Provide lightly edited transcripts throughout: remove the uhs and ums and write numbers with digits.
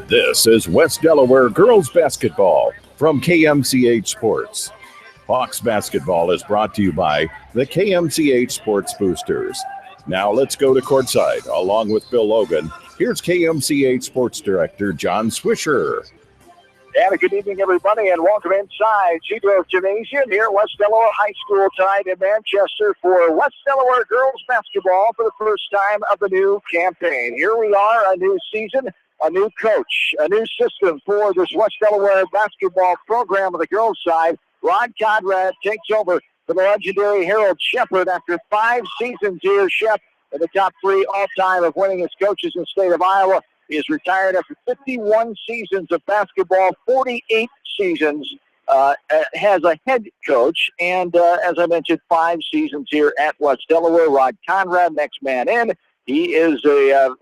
This is West Delaware girls basketball from KMCH Sports. Hawks basketball is brought to you by the KMCH Sports Boosters. Now let's go to courtside. Along with Bill Logan, here's KMCH Sports Director John Swisher. And good evening, everybody, and welcome inside Seagrove Gymnasium here at West Delaware High School, tied in Manchester for West Delaware girls basketball for the first time of the new campaign. Here we are, a new season, a new coach, a new system for this West Delaware basketball program on the girls' side. Rod Conrad takes over for the legendary Harold Shepard after 5 seasons here. Shep in the top 3 all-time of winningest coaches in the state of Iowa. He is retired after 51 seasons of basketball, 48 seasons has a head coach, and as I mentioned, 5 seasons here at West Delaware. Rod Conrad, next man in. He is a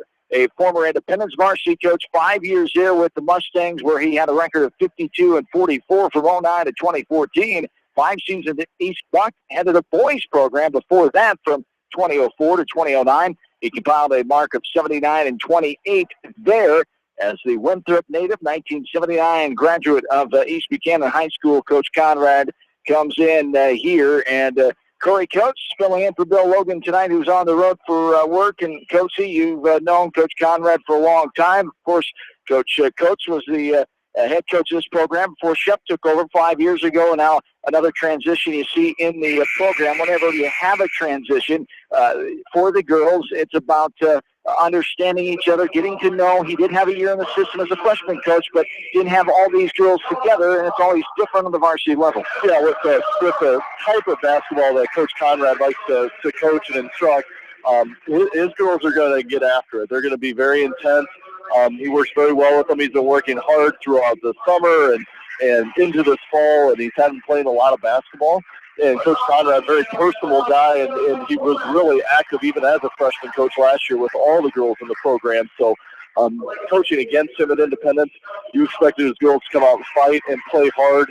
former Independence varsity coach, 5 years here with the Mustangs, where he had a record of 52-44 from 09 to 2014. 5 seasons at East Buck, headed a boys program before that from 2004 to 2009. He compiled a mark of 79-28 there as the Winthrop native, 1979 graduate of East Buchanan High School. Coach Conrad comes in here, and Corey Coates filling in for Bill Logan tonight, who's on the road for work. And Coatesy, you've known Coach Conrad for a long time. Of course, Coach Coates was the head coach of this program before Shep took over 5 years ago, and now another transition you see in the program. Whenever you have a transition for the girls, it's about understanding each other, getting to know. He did have a year in the system as a freshman coach, but didn't have all these girls together, and it's always different on the varsity level. Yeah, with the type of basketball that Coach Conrad likes to coach and instruct, his girls are going to get after it. They're going to be very intense. He works very well with them. He's been working hard throughout the summer and into this fall, and he's hadn't played a lot of basketball. And Coach Conrad, a very personable guy, and he was really active even as a freshman coach last year with all the girls in the program. So coaching against him at Independence, you expected his girls to come out and fight and play hard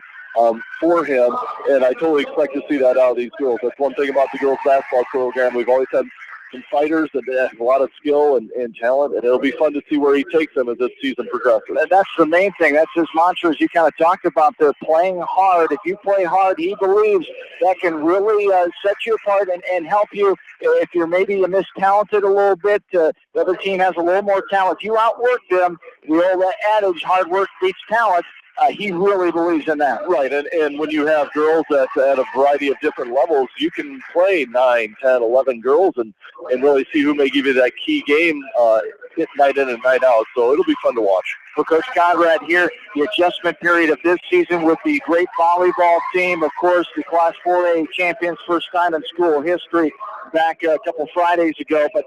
for him, and I totally expect to see that out of these girls. That's one thing about the girls basketball program. We've always had some fighters that have a lot of skill and talent, and it'll be fun to see where he takes them as this season progresses. And that's the main thing. That's his mantra, as you kind of talked about. They're playing hard. If you play hard, he believes that can really set you apart and help you. If you're maybe mistalented a little bit, the other team has a little more talent. You outwork them. The old adage, hard work beats talent. He really believes in that. Right, and when you have girls at a variety of different levels, you can play 9, 10, 11 girls and really see who may give you that key game night in and night out. So it'll be fun to watch. For Coach Conrad here, the adjustment period of this season with the great volleyball team. Of course, the Class 4A champions, first time in school history, back a couple Fridays ago. But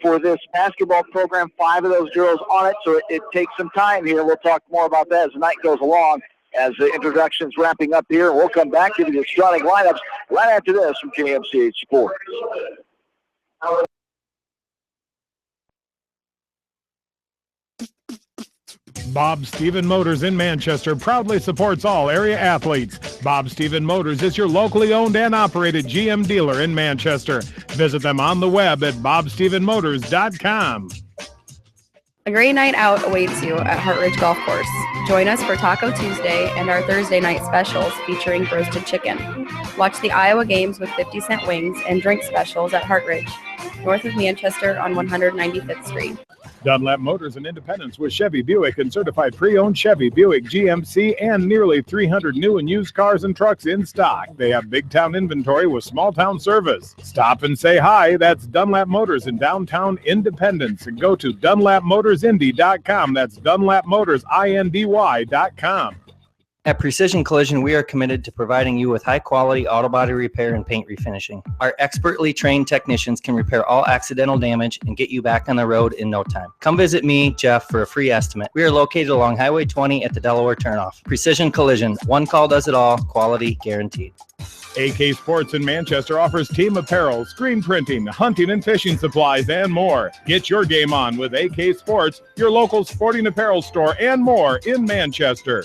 for this basketball program, 5 of those girls on it, so it takes some time here. We'll talk more about that as the night goes along, as the introduction's wrapping up here. We'll come back, give you the starting lineups right after this from KMCH Sports. Bob Stephen Motors in Manchester proudly supports all area athletes. Bob Stephen Motors is your locally owned and operated GM dealer in Manchester. Visit them on the web at bobstephenmotors.com. A great night out awaits you at Hartridge Golf Course. Join us for Taco Tuesday and our Thursday night specials featuring roasted chicken. Watch the Iowa games with 50-cent wings and drink specials at Hartridge, north of Manchester on 195th Street. Dunlap Motors in Independence with Chevy Buick and certified pre-owned Chevy Buick GMC and nearly 300 new and used cars and trucks in stock. They have big town inventory with small town service. Stop and say hi. That's Dunlap Motors in downtown Independence. And go to DunlapMotorsIndy.com. That's DunlapMotorsIndy.com. At Precision Collision, we are committed to providing you with high-quality auto body repair and paint refinishing. Our expertly trained technicians can repair all accidental damage and get you back on the road in no time. Come visit me, Jeff, for a free estimate. We are located along Highway 20 at the Delaware turnoff. Precision Collision, one call does it all, quality guaranteed. AK Sports in Manchester offers team apparel, screen printing, hunting and fishing supplies, and more. Get your game on with AK Sports, your local sporting apparel store, and more in Manchester.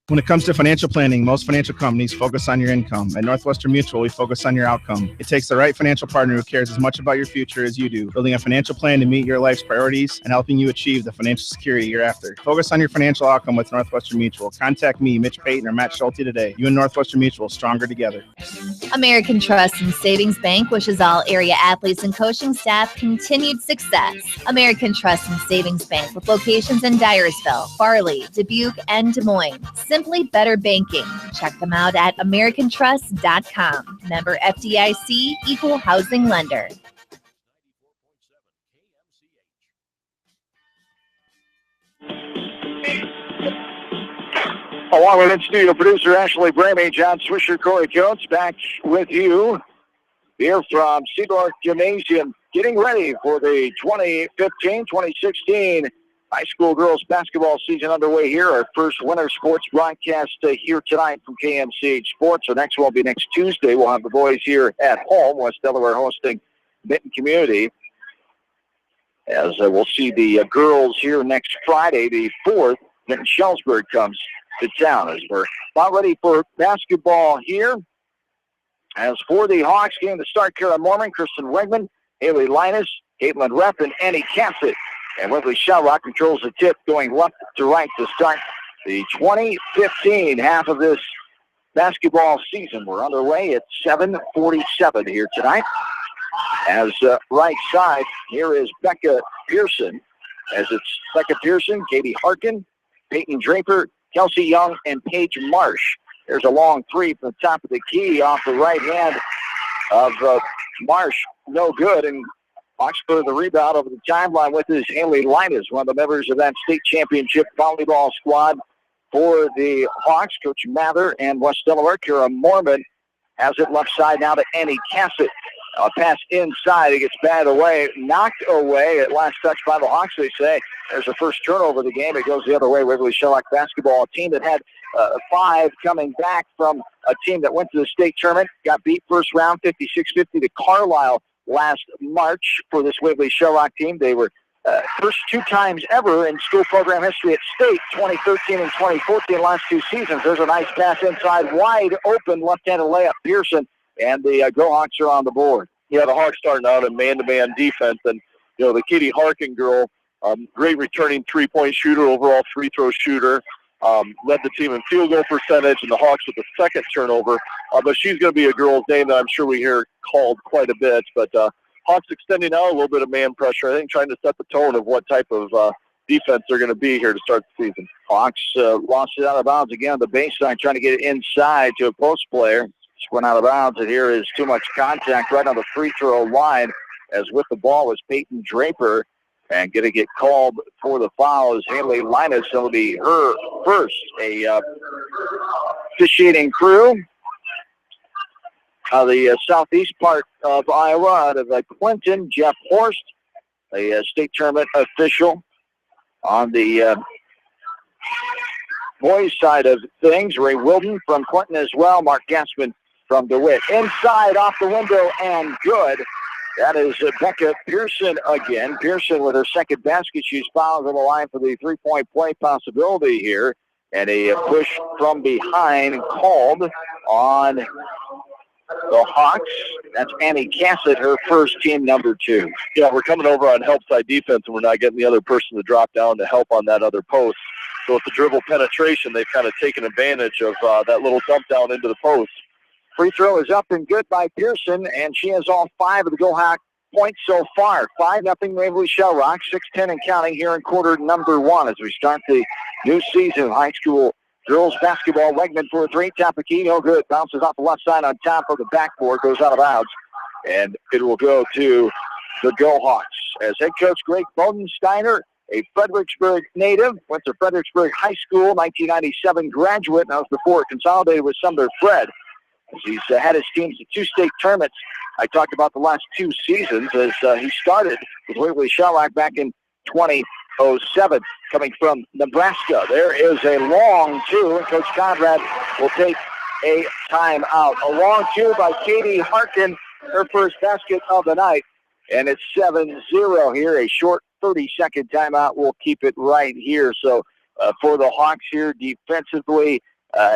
When it comes to financial planning, most financial companies focus on your income. At Northwestern Mutual, we focus on your outcome. It takes the right financial partner who cares as much about your future as you do, building a financial plan to meet your life's priorities and helping you achieve the financial security you're after. Focus on your financial outcome with Northwestern Mutual. Contact me, Mitch Payton, or Matt Schulte today. You and Northwestern Mutual, stronger together. American Trust and Savings Bank wishes all area athletes and coaching staff continued success. American Trust and Savings Bank with locations in Dyersville, Farley, Dubuque, and Des Moines. Simply better banking. Check them out at americantrust.com. Member FDIC, equal housing lender. Along with in-studio producer Ashley Bramey, John Swisher, Corey Jones, back with you here from Seaborg Gymnasium, getting ready for the 2015-2016 high school girls basketball season underway here. Our first winter sports broadcast here tonight from KMCH Sports. Our next one will be next Tuesday. We'll have the boys here at home, West Delaware hosting Benton Community. As we'll see the girls here next Friday, the 4th. Then Shellsburg comes to town as we're about ready for basketball here. As for the Hawks game to start, Kara Mormon, Kristen Wegman, Haley Linus, Caitlin Repp, and Annie Cassett. And Waverly-Shell controls the tip going left to right to start the 2015 half of this basketball season. We're underway at 7:47 here tonight. As right side, here is Becca Pearson. As it's Becca Pearson, Katie Harkin, Peyton Draper, Kelsey Young, and Paige Marsh. There's a long three from the top of the key off the right hand of Marsh. No good, and Hawks put the rebound over the timeline with his Haley Linus, one of the members of that state championship volleyball squad for the Hawks. Coach Mather and West Delaware. Kara Mormon has it left side now to Annie Cassett. Pass inside. It gets batted away, knocked away at last touch by the Hawks, they say. There's the first turnover of the game. It goes the other way. Waverly-Shell basketball, a team that had 5 coming back from a team that went to the state tournament, got beat first round 56-50 to Carlisle last March for this Waverly-Shell team. They were first 2 times ever in school program history at state, 2013 and 2014, last 2 seasons. There's a nice pass inside, wide open, left-handed layup, Pearson, and the Go Hawks are on the board. Yeah, the Hawks starting out in man-to-man defense, and, the Katie Harkin girl, great returning three-point shooter, overall free-throw shooter, led the team in field goal percentage, and the Hawks with the second turnover. But she's going to be a girl's name that I'm sure we hear called quite a bit. But Hawks extending out a little bit of man pressure, I think, trying to set the tone of what type of defense they're going to be here to start the season. Hawks lost it out of bounds again on the baseline, trying to get it inside to a post player. Just went out of bounds, and here is too much contact right on the free throw line, as with the ball was Peyton Draper. And going to get called for the foul is Haley Linus. It'll be her first. A officiating crew the southeast part of Iowa, out of Clinton, Jeff Horst, a state tournament official on the boys' side of things. Ray Wilden from Clinton as well. Mark Gassman from DeWitt. Inside, off the window, and good. That is Becca Pearson again. Pearson with her second basket. She's fouled on the line for the three-point play possibility here. And a push from behind called on the Hawks. That's Annie Cassett, her first, team number 2. Yeah, we're coming over on help side defense, and we're not getting the other person to drop down to help on that other post. So with the dribble penetration, they've kind of taken advantage of that little dump down into the post. Free throw is up and good by Pearson, and she has all 5 of the Go Hawk points so far. 5-0 Waverly-Shell Rock, 6-10 and counting here in quarter number 1 as we start the new season of high school girls basketball. Wegman for a 3, top of key, no good. Bounces off the left side on top of the backboard, goes out of bounds, and it will go to the Go Hawks. As head coach Greg Bodensteiner, a Fredericksburg native, went to Fredericksburg High School, 1997 graduate, and that was before it consolidated with Sumner Fred. As he's had his teams to 2 state tournaments. I talked about the last 2 seasons as he started with Waverly-Shell back in 2007, coming from Nebraska. There is a long 2, and Coach Conrad will take a timeout. A long 2 by Katie Harkin, her first basket of the night, and it's 7-0 here. A short 30-second timeout will keep it right here. So for the Hawks here defensively,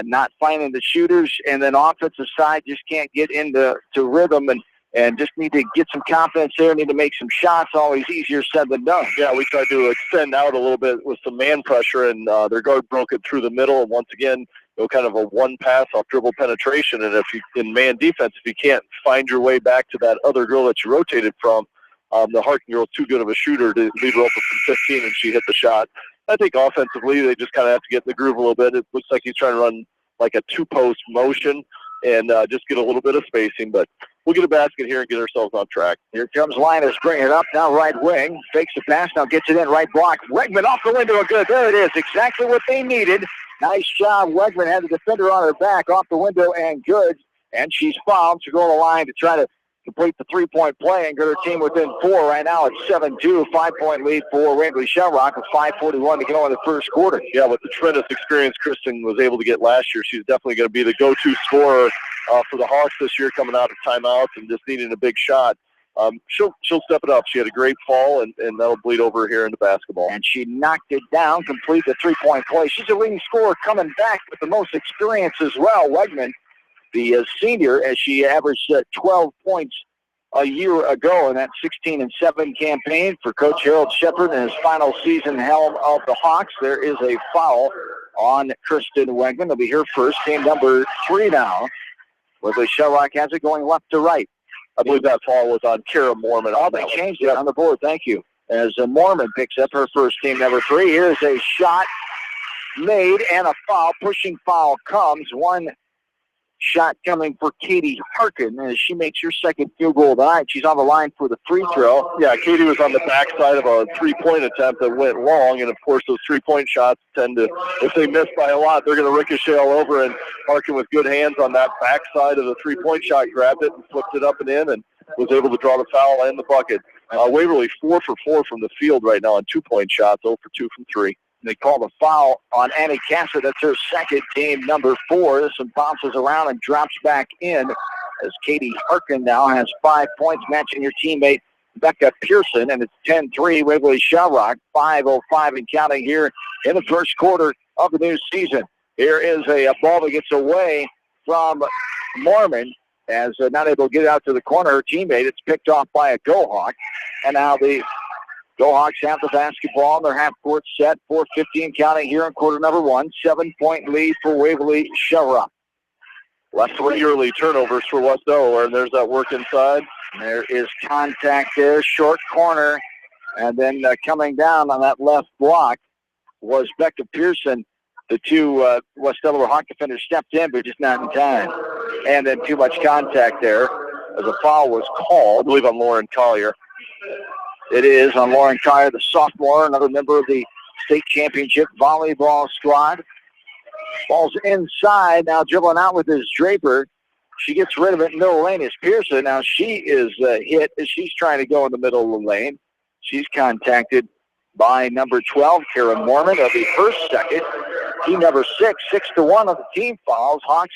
not finding the shooters, and then offensive side just can't get into rhythm and just need to get some confidence there, need to make some shots. Always easier said than done. Yeah, we tried to extend out a little bit with some man pressure, and their guard broke it through the middle. And once again, kind of a one pass off dribble penetration. And if you in man defense, if you can't find your way back to that other girl that you rotated from, the Harkin girl's too good of a shooter to leave her open from 15, and she hit the shot. I think offensively, they just kind of have to get in the groove a little bit. It looks like he's trying to run like a two-post motion and just get a little bit of spacing. But we'll get a basket here and get ourselves on track. Here comes Linus, bringing it up now, right wing. Fakes the pass, now gets it in, right block. Wegman off the window, good. There it is, exactly what they needed. Nice job. Wegman had the defender on her back, off the window, and good. And she's fouled. She'll go on the line to try to complete the three-point play and get her team within 4. Right now it's 7-2, 5-point lead for Waverly-Shell with 5:41 to go in the first quarter. Yeah, with the tremendous experience Kristen was able to get last year, she's definitely going to be the go-to scorer for the Hawks this year, coming out of timeouts and just needing a big shot. She'll step it up. She had a great fall, and that'll bleed over here into basketball. And she knocked it down, complete the three-point play. She's a leading scorer coming back with the most experience as well. Wegman, the senior, as she averaged 12 points a year ago in that 16-7 campaign for Coach Harold Shepard in his final season helm of the Hawks. There is a foul on Kristen Wegman. It'll be her first, team number 3 now. Waverly-Shell has it going left to right. I believe that foul was on Kara Mormon. Oh, they changed it on the board. Thank you. As Mormon picks up her first, team number 3. Here's a shot made and a foul. Pushing foul comes. One shot coming for Katie Harkin as she makes her second field goal tonight. She's on the line for the free throw. Yeah, Katie was on the backside of a three-point attempt that went long, and of course those three-point shots tend to, if they miss by a lot, they're going to ricochet all over, and Harkin with good hands on that backside of the three-point shot grabbed it and flipped it up and in and was able to draw the foul and the bucket. Waverly 4 for 4 from the field right now on 2-point shots, 0 for 2 from 3. They call the foul on Annie Cassett. That's her second, team number 4. This one bounces around and drops back in as Katie Harkin now has 5 points, matching her teammate Becca Pearson, and it's 10-3 Waverly-Shell, 5:05 and counting here in the first quarter of the new season. Here is a ball that gets away from Mormon as not able to get it out to the corner. Her teammate, it's picked off by a Go-Hawk, and now the Go-Hawks have the basketball in their half-court set. 4:15 counting here in quarter number 1. 7-point lead for Waverly-Shell. Last 3 early turnovers for West Delaware, and there's that work inside. There is contact there, short corner, and then coming down on that left block was Becca Pearson. The two West Delaware Hawk defenders stepped in, but just not in time. And then too much contact there as a foul was called. I believe on Lauren Collier. It is on Lauren Collier, the sophomore, another member of the state championship volleyball squad. Ball's inside, now dribbling out with his Draper. She gets rid of it in middle lane. It's Pearson. Now she is hit as she's trying to go in the middle of the lane. She's contacted by number 12, Kara Mormon. It'll be her second. Team number 6, 6-1 on the team fouls. Hawks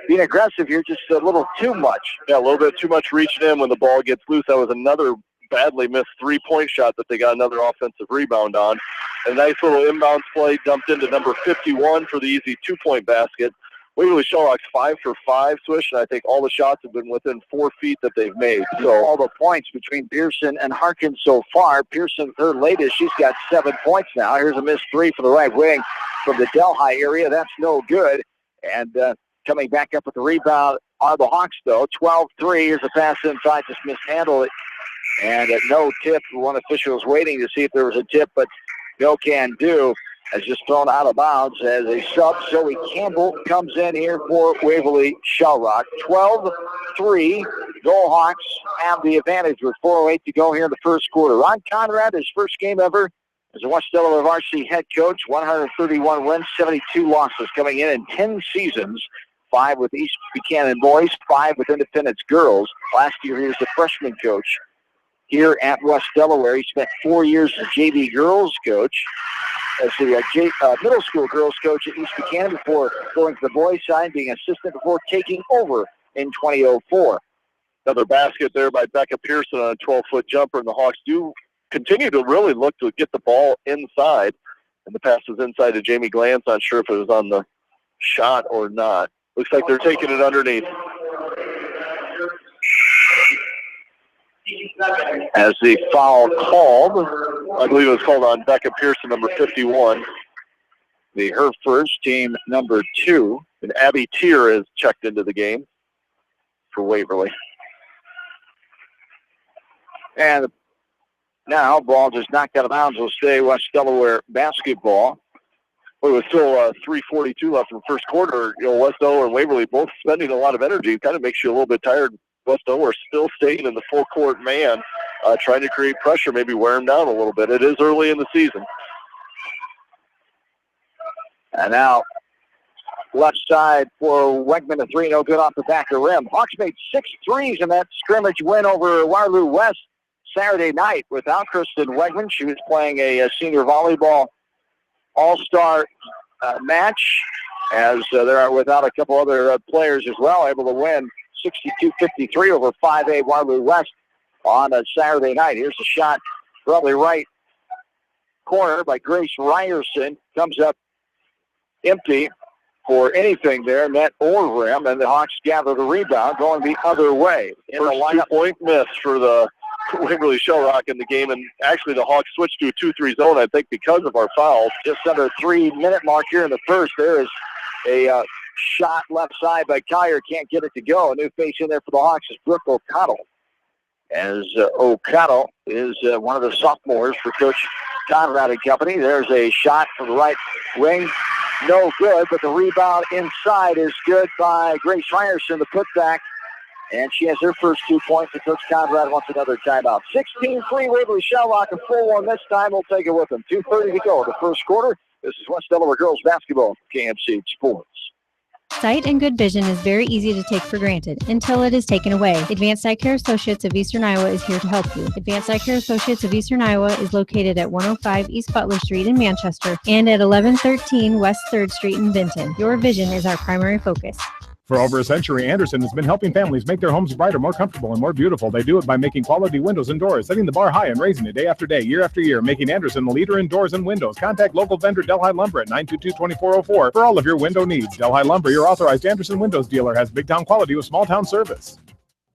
being aggressive here, just a little too much. Yeah, a little bit too much reaching in when the ball gets loose. That was another badly missed three-point shot that they got another offensive rebound on. A nice little inbounds play dumped into number 51 for the easy two-point basket. Waverly-Shell 5 for 5, Swish, and I think all the shots have been within 4 feet that they've made. So all the points between Pearson and Harkin so far. Pearson, her latest, she's got 7 points now. Here's a missed 3 for the right wing from the Delhi area. That's no good. And coming back up with the rebound are the Hawks, though. 12-3. Here's a pass inside, just mishandled it. And no tip. One official is waiting to see if there was a tip, but no can do. Has just thrown out of bounds as a sub. Zoe Campbell comes in here for Waverly-Shell. 12-3. Go Hawks have the advantage with 4:08 to go here in the first quarter. Ron Conrad, his first game ever as a West Delaware varsity head coach. 131 wins, 72 losses, coming in 10 seasons. 5 with East Buchanan boys, 5 with Independence girls. Last year he was the freshman coach here at West Delaware. He spent 4 years as JV girls coach, as the middle school girls coach at East Buchanan before going to the boys side, being assistant before taking over in 2004. Another basket there by Becca Pearson on a 12-foot jumper, and the Hawks do continue to really look to get the ball inside. And the pass is inside to Jamie Glantz. Not sure if it was on the shot or not. Looks like they're taking it underneath. As the foul called, I believe it was called on Becca Pearson, number 51. Her first, team number 2. And Abby Tier is checked into the game for Waverly. And now ball just knocked out of bounds. Will stay West Delaware basketball. Well, it was still 3:42 left in the first quarter. West Delaware and Waverly both spending a lot of energy. It kind of makes you a little bit tired. West Delaware still staying in the full court man, trying to create pressure, maybe wear them down a little bit. It is early in the season. And now left side for Wegman, a 3, no good off the back of the rim. Hawks made 6 threes in that scrimmage win over Waterloo West Saturday night without Kristen Wegman. She was playing a senior volleyball all-star match, as they're without a couple other players as well, able to win 62-53 over 5A Waterloo West on a Saturday night. Here's a shot from the right corner by Grace Ryerson. Comes up empty for anything there, net or rim, and the Hawks gather the rebound, going the other way. In the lineup, 2-point miss for the Waverly-Shell Rock in the game, and actually the Hawks switched to a 2-3 zone, I think, because of our fouls. Just under a 3-minute mark here in the first. There is a shot left side by Collier. Can't get it to go. A new face in there for the Hawks is Brooke O'Connell. As O'Connell is one of the sophomores for Coach Conrad and company. There's a shot from the right wing. No good, but the rebound inside is good by Grace Ryerson, the putback. And she has her first 2 points, and Coach Conrad wants another timeout. 16-3 Waverly-Shell Rock, a full one this time. We'll take it with them. 2:30 to go in the first quarter. This is West Delaware Girls Basketball, KMCH Sports. Sight and good vision is very easy to take for granted until it is taken away. Advanced Eye Care Associates of Eastern Iowa is here to help you. Advanced Eye Care Associates of Eastern Iowa is located at 105 East Butler Street in Manchester and at 1113 West 3rd Street in Benton. Your vision is our primary focus. For over a century, Anderson has been helping families make their homes brighter, more comfortable, and more beautiful. They do it by making quality windows and doors, setting the bar high and raising it day after day, year after year, making Anderson the leader in doors and windows. Contact local vendor Delhi Lumber at 922-2404 for all of your window needs. Delhi Lumber, your authorized Anderson Windows dealer, has big town quality with small town service.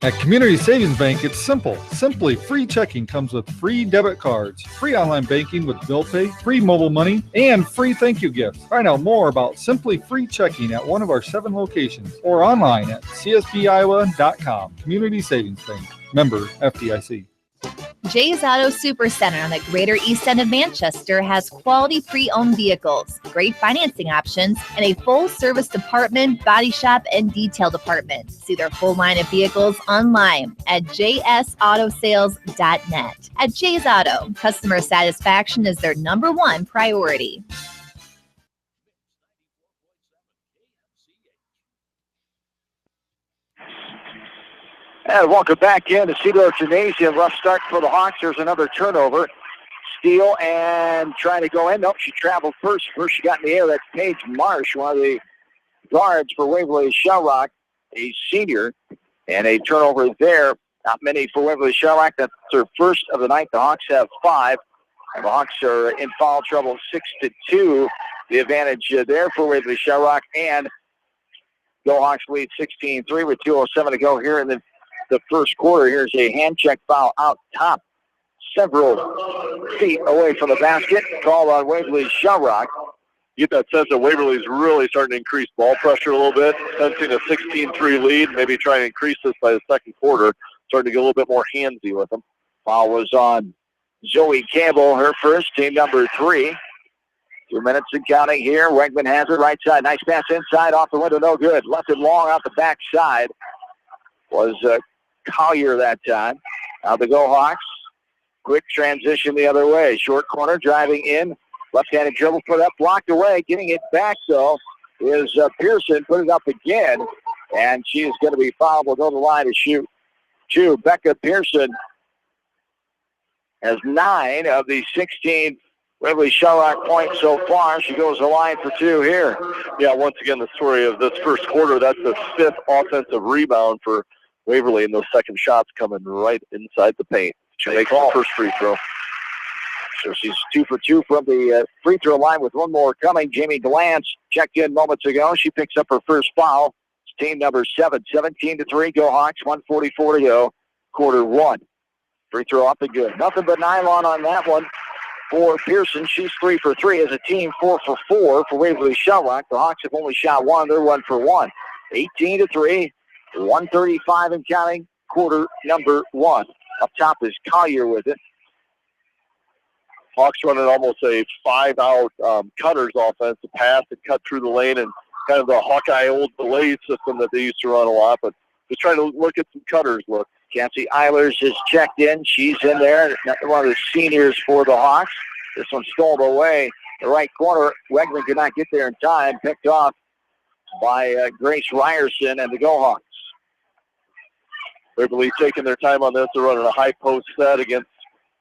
At Community Savings Bank, it's simple. Simply free checking comes with free debit cards, free online banking with bill pay, free mobile money, and free thank you gifts. Find out more about Simply Free Checking at one of our 7 locations or online at csbiowa.com. Community Savings Bank. Member FDIC. Jay's Auto Supercenter on the Greater East End of Manchester has quality pre-owned vehicles, great financing options, and a full-service department, body shop, and detail department. See their full line of vehicles online at jsautosales.net. At Jay's Auto, customer satisfaction is their #1 priority. And welcome back in to Cedar Gymnasium. Rough start for the Hawks. There's another turnover. Steal and trying to go in. Nope, she traveled first. First she got in the air. That's Paige Marsh, one of the guards for Waverly-Shell Rock, a senior. And a turnover there. Not many for Waverly-Shell Rock. That's their first of the night. The Hawks have 5. And the Hawks are in foul trouble 6-2. The advantage there for Waverly-Shell Rock. And Go Hawks lead 16-3 with 2:07 to go here in the first quarter. Here's a hand check foul out top, several feet away from the basket. Called on Waverly-Shell Rock. You get that sense that Waverly's really starting to increase ball pressure a little bit, sensing a 16-3 lead, maybe trying to increase this by the second quarter, starting to get a little bit more handsy with them. Foul was on Zoe Campbell, her first, team number 3. 2 minutes and counting here. Wegman has it right side. Nice pass inside, off the window, no good. Left it long out the back side. Was Collier that time. Now the Go Hawks. Quick transition the other way. Short corner, driving in. Left-handed dribble for that, blocked away. Getting it back, though, is Pearson. Put it up again, and she is going to be fouled. Will go to the line to shoot 2. Becca Pearson has 9 of the 16 Waverly-Shell Rock points so far. She goes to the line for 2 here. Yeah, once again, the story of this first quarter, that's the 5th offensive rebound for Waverly, and those second shots coming right inside the paint. She makes the first free throw. So she's 2 for 2 from the free throw line with one more coming. Jamie Glantz checked in moments ago. She picks up her first foul. It's team number 7, 17-3. Go Hawks, 1:44 to go. Quarter 1. Free throw up and good. Nothing but nylon on that one for Pearson. She's 3 for 3 as a team, 4 for 4 for Waverly-Shell. The Hawks have only shot one. They're 1 for 1. 18-3. 1:35 and counting. Quarter number 1. Up top is Collier with it. Hawks running almost a 5-out cutters offense to pass and cut through the lane, and kind of the Hawkeye old delay system that they used to run a lot, but just trying to look at some cutters look. Cassie Eilers is checked in. She's in there. One of the seniors for the Hawks. This one stole away. The right corner. Wegman could not get there in time. Picked off by Grace Ryerson and the Go Hawks. Waverly taking their time on this. They're running a high post set against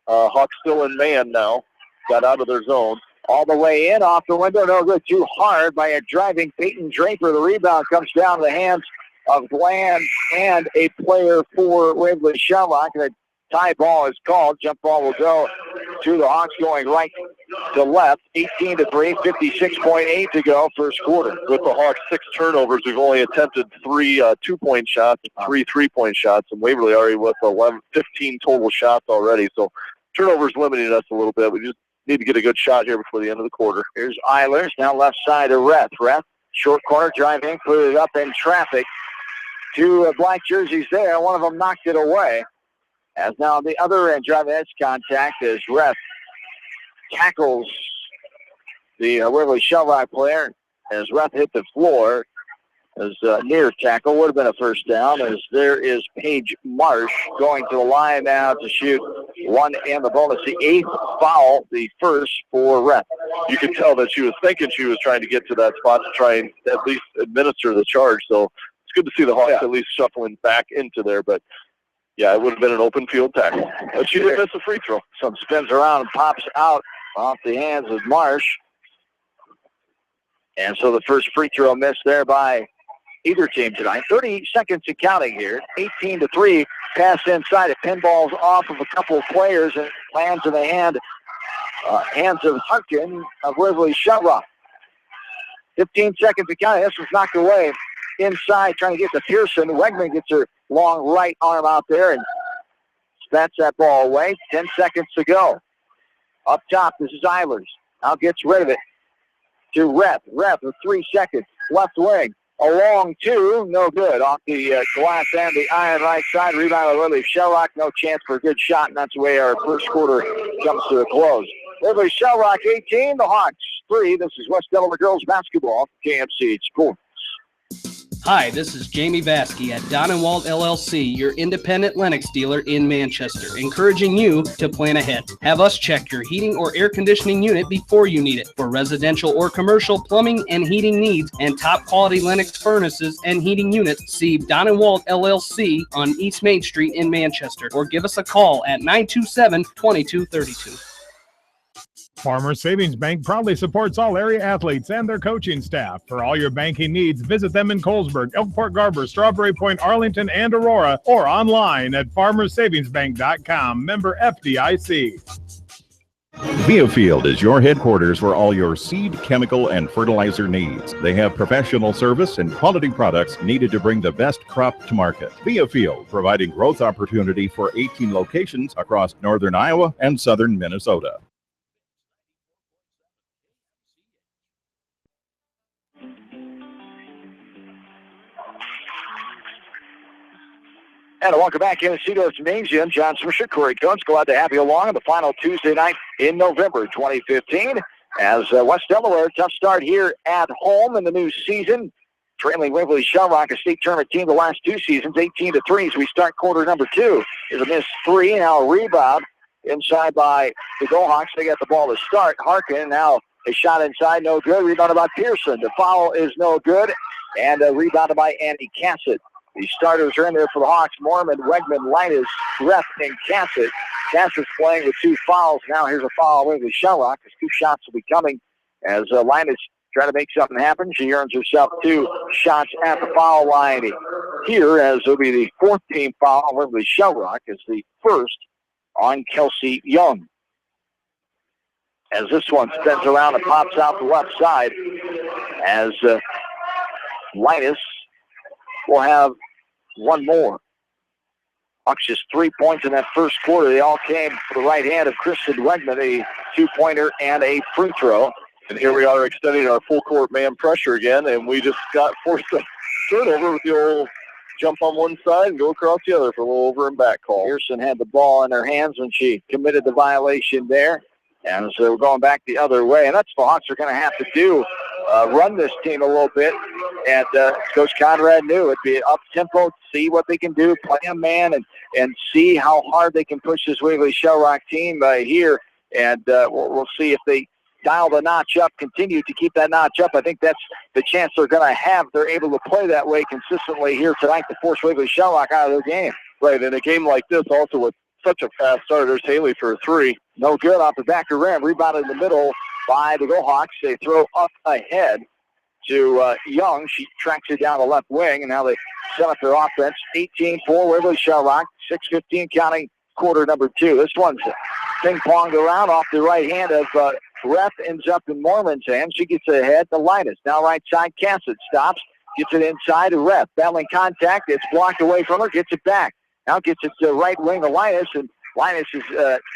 Hawks still in man now. Got out of their zone. All the way in, off the window, no good. Too hard by a driving Peyton Draper. The rebound comes down to the hands of Glenn and a player for Waverly-Shell. The tie ball is called. Jump ball will go to the Hawks going right to left. 18-3, 56.8 to go first quarter. With the Hawks 6 turnovers, we've only attempted 3 2-point shots, 3 3-point shots, and Waverly already with 15 total shots already. So turnovers limiting us a little bit. We just need to get a good shot here before the end of the quarter. Here's Eilers, now left side of Reth. Reth, short corner, driving, put it up in traffic. 2 black jerseys there. One of them knocked it away. As now on the other end, driving edge contact as Reth tackles the Waverly-Shell player as Reth hit the floor. As near tackle would have been a first down, as there is Paige Marsh going to the line now to shoot one in the bonus. The 8th foul, the first for Reth. You can tell that she was thinking she was trying to get to that spot to try and at least administer the charge. So it's good to see the Hawks at least shuffling back into there. But, yeah, it would have been an open field tackle. But she did miss a free throw. Some spins around and pops out off the hands of Marsh. And so the first free throw missed there by either team tonight. 30 seconds and counting here. 18-3. Pass inside. It pinballs off of a couple of players and lands in the hands of Harkin of Waverly-Shell. 15 seconds and counting. This was knocked away inside, trying to get to Pearson. Wegman gets her long right arm out there and spats that ball away. 10 seconds to go. Up top, this is Eilers. Now gets rid of it to Reth. Reth with 3 seconds. Left wing. A long 2, no good. Off the glass and the iron right side. Rebound of Waverly-Shell. No chance for a good shot, and that's the way our first quarter comes to a close. Waverly-Shell 18, the Hawks 3. This is West Delaware Girls Basketball, KMCH Sports. Hi, this is Jamie Vaskey at Don & Walt LLC, your independent Lennox dealer in Manchester, encouraging you to plan ahead. Have us check your heating or air conditioning unit before you need it. For residential or commercial plumbing and heating needs and top quality Lennox furnaces and heating units, see Don & Walt LLC on East Main Street in Manchester, or give us a call at 927-2232. Farmers Savings Bank proudly supports all area athletes and their coaching staff. For all your banking needs, visit them in Colesburg, Elkport Garber, Strawberry Point, Arlington, and Aurora, or online at farmersavingsbank.com. Member FDIC. Viafield is your headquarters for all your seed, chemical, and fertilizer needs. They have professional service and quality products needed to bring the best crop to market. Viafield, providing growth opportunity for 18 locations across northern Iowa and southern Minnesota. And welcome back in the studio Gymnasium. John Swisher, Corey Coates, glad to have you along on the final Tuesday night in November 2015. As West Delaware, tough start here at home in the new season. Trailing Waverly-Shell, a state tournament team the last 2 seasons, 18-3 as we start quarter number 2. Is a missed 3, now a rebound inside by the Gohawks. They got the ball to start. Harkin now a shot inside, no good. Rebounded by Pearson. The foul is no good. And rebounded by Andy Cassett. The starters are in there for the Hawks. Mormon, Wegman, Linus, Reth, and Cassett. Cassett's playing with 2 fouls. Now here's a foul with Shell. As 2 shots will be coming as Linus trying to make something happen. She earns herself 2 shots at the foul line here, as it'll be the 4th team foul with Shell. Is the first on Kelsey Young. as this one spins around and pops out the left side as Linus will have one more. Hawks just 3 points in that first quarter. They all came for the right hand of Kristen Wegman, a two-pointer and a free throw. And here we are extending our full court man pressure again, and we just got forced a turnover with the old jump on one side and go across the other for a little over and back call. Pearson had the ball in her hands when she committed the violation there. And so we're going back the other way. And that's what the Hawks are going to have to do, run this team a little bit. And Coach Conrad knew it'd be up-tempo, see what they can do, play a man, and see how hard they can push this Waverly-Shell Rock team here. And we'll see if they dial the notch up, continue to keep that notch up. I think that's the chance they're going to have. They're able to play that way consistently here tonight to force Waverly-Shell Rock out of the game. Right, in a game like this also with such a fast start, there's Haley for a three. No good off the back of rim. Rebounded in the middle by the Go Hawks. They throw up ahead to Young. She tracks it down the left wing, and now they set up their offense. 18-4 Waverly-Shell Rock. 6:15 counting quarter number 2. This one's ping-ponged around off the right hand of Ref, ends up in Mormon's hand. She gets ahead to Linus. Now right side, Cassett stops. Gets it inside to Ref. Battling contact. It's blocked away from her. Gets it back. Now gets it to right wing to Linus, and Linus is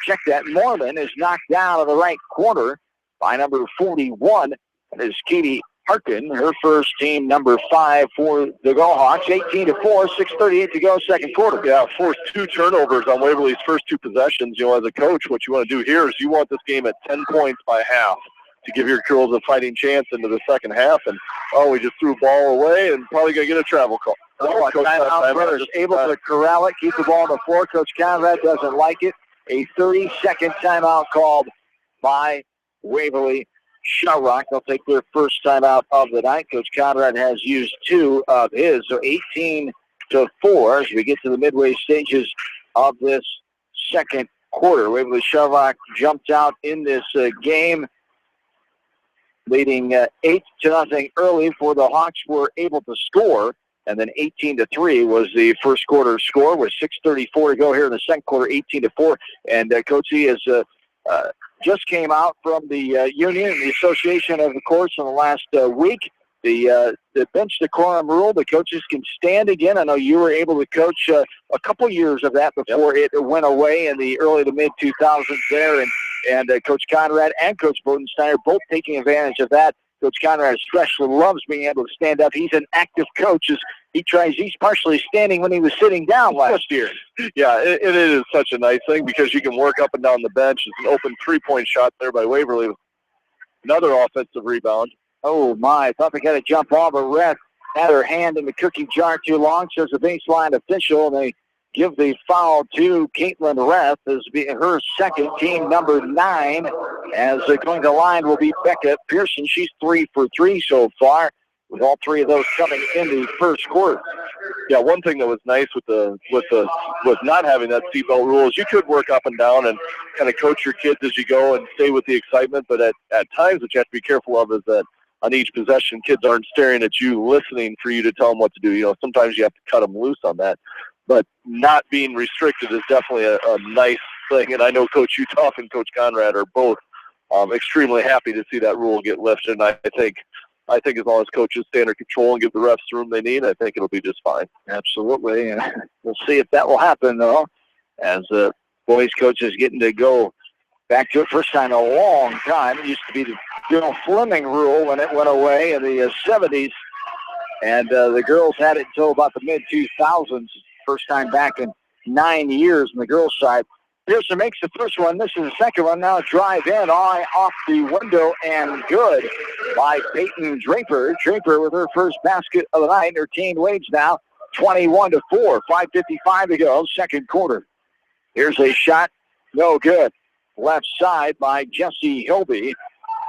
checked that. Mormon is knocked down in the right corner by number 41. That is Katie Harkin, her first team number 5 for the Go Hawks. 18-4, 6:38 to go, second quarter. Yeah, forced 2 turnovers on Waverly's first 2 possessions. You know, as a coach, what you want to do here is you want this game at 10 points by half to give your girls a fighting chance into the second half. And, we just threw a ball away and probably going to get a travel call. Timeout Brothers able to corral it, keep the ball on the floor. Coach Conrad doesn't like it. A 30-second timeout called by Waverly-Shell Rock. They'll take their first timeout of the night. Coach Conrad has used 2 of his, so 18-4 as we get to the midway stages of this second quarter. Waverly-Shell Rock jumped out in this game, leading 8-0 early before the Hawks were able to score. And then 18-3 was the first quarter score with 6:34 to go here in the second quarter, 18-4. And Coach E has just came out from the union and the association of the courts in the last week. The bench decorum rule, the coaches can stand again. I know you were able to coach a couple years of that before it went away in the early to mid-2000s there. And Coach Conrad and Coach Bodensteiner both taking advantage of that. Coach Conrad especially loves being able to stand up. He's an active coach. He's partially standing when he was sitting down last year. Yeah, it is such a nice thing because you can work up and down the bench. It's an open three-point shot there by Waverly. Another offensive rebound. Oh, my. I thought they got to jump off, but Ref had her hand in the cookie jar too long, says the baseline official, and they give the foul to Caitlin Ref as her second, team number 9. As going to line will be Becca Pearson. She's 3 for 3 so far, with all 3 of those coming in the first quarter. Yeah, one thing that was nice with not having that seatbelt rule is you could work up and down and kind of coach your kids as you go and stay with the excitement. But at times, what you have to be careful of is that on each possession, kids aren't staring at you, listening for you to tell them what to do. You know, sometimes you have to cut them loose on that. But not being restricted is definitely a nice thing. And I know Coach Utoff and Coach Conrad are both extremely happy to see that rule get lifted. And I think as long as coaches stay under control and give the refs the room they need, I think it'll be just fine. Absolutely. And we'll see if that will happen, though, as the boys coach is getting to go back to it first time in a long time. It used to be the Bill Fleming rule when it went away in the 70s. And the girls had it until about the mid-2000s. First time back in 9 years on the girls' side. Pearson makes the first one. This is the second one. Now drive in, off the window, and good by Peyton Draper. Draper with her first basket of the night. Her team leads now 21-4. 5:55 to go, second quarter. Here's a shot. No good. Left side by Jesse Hilby.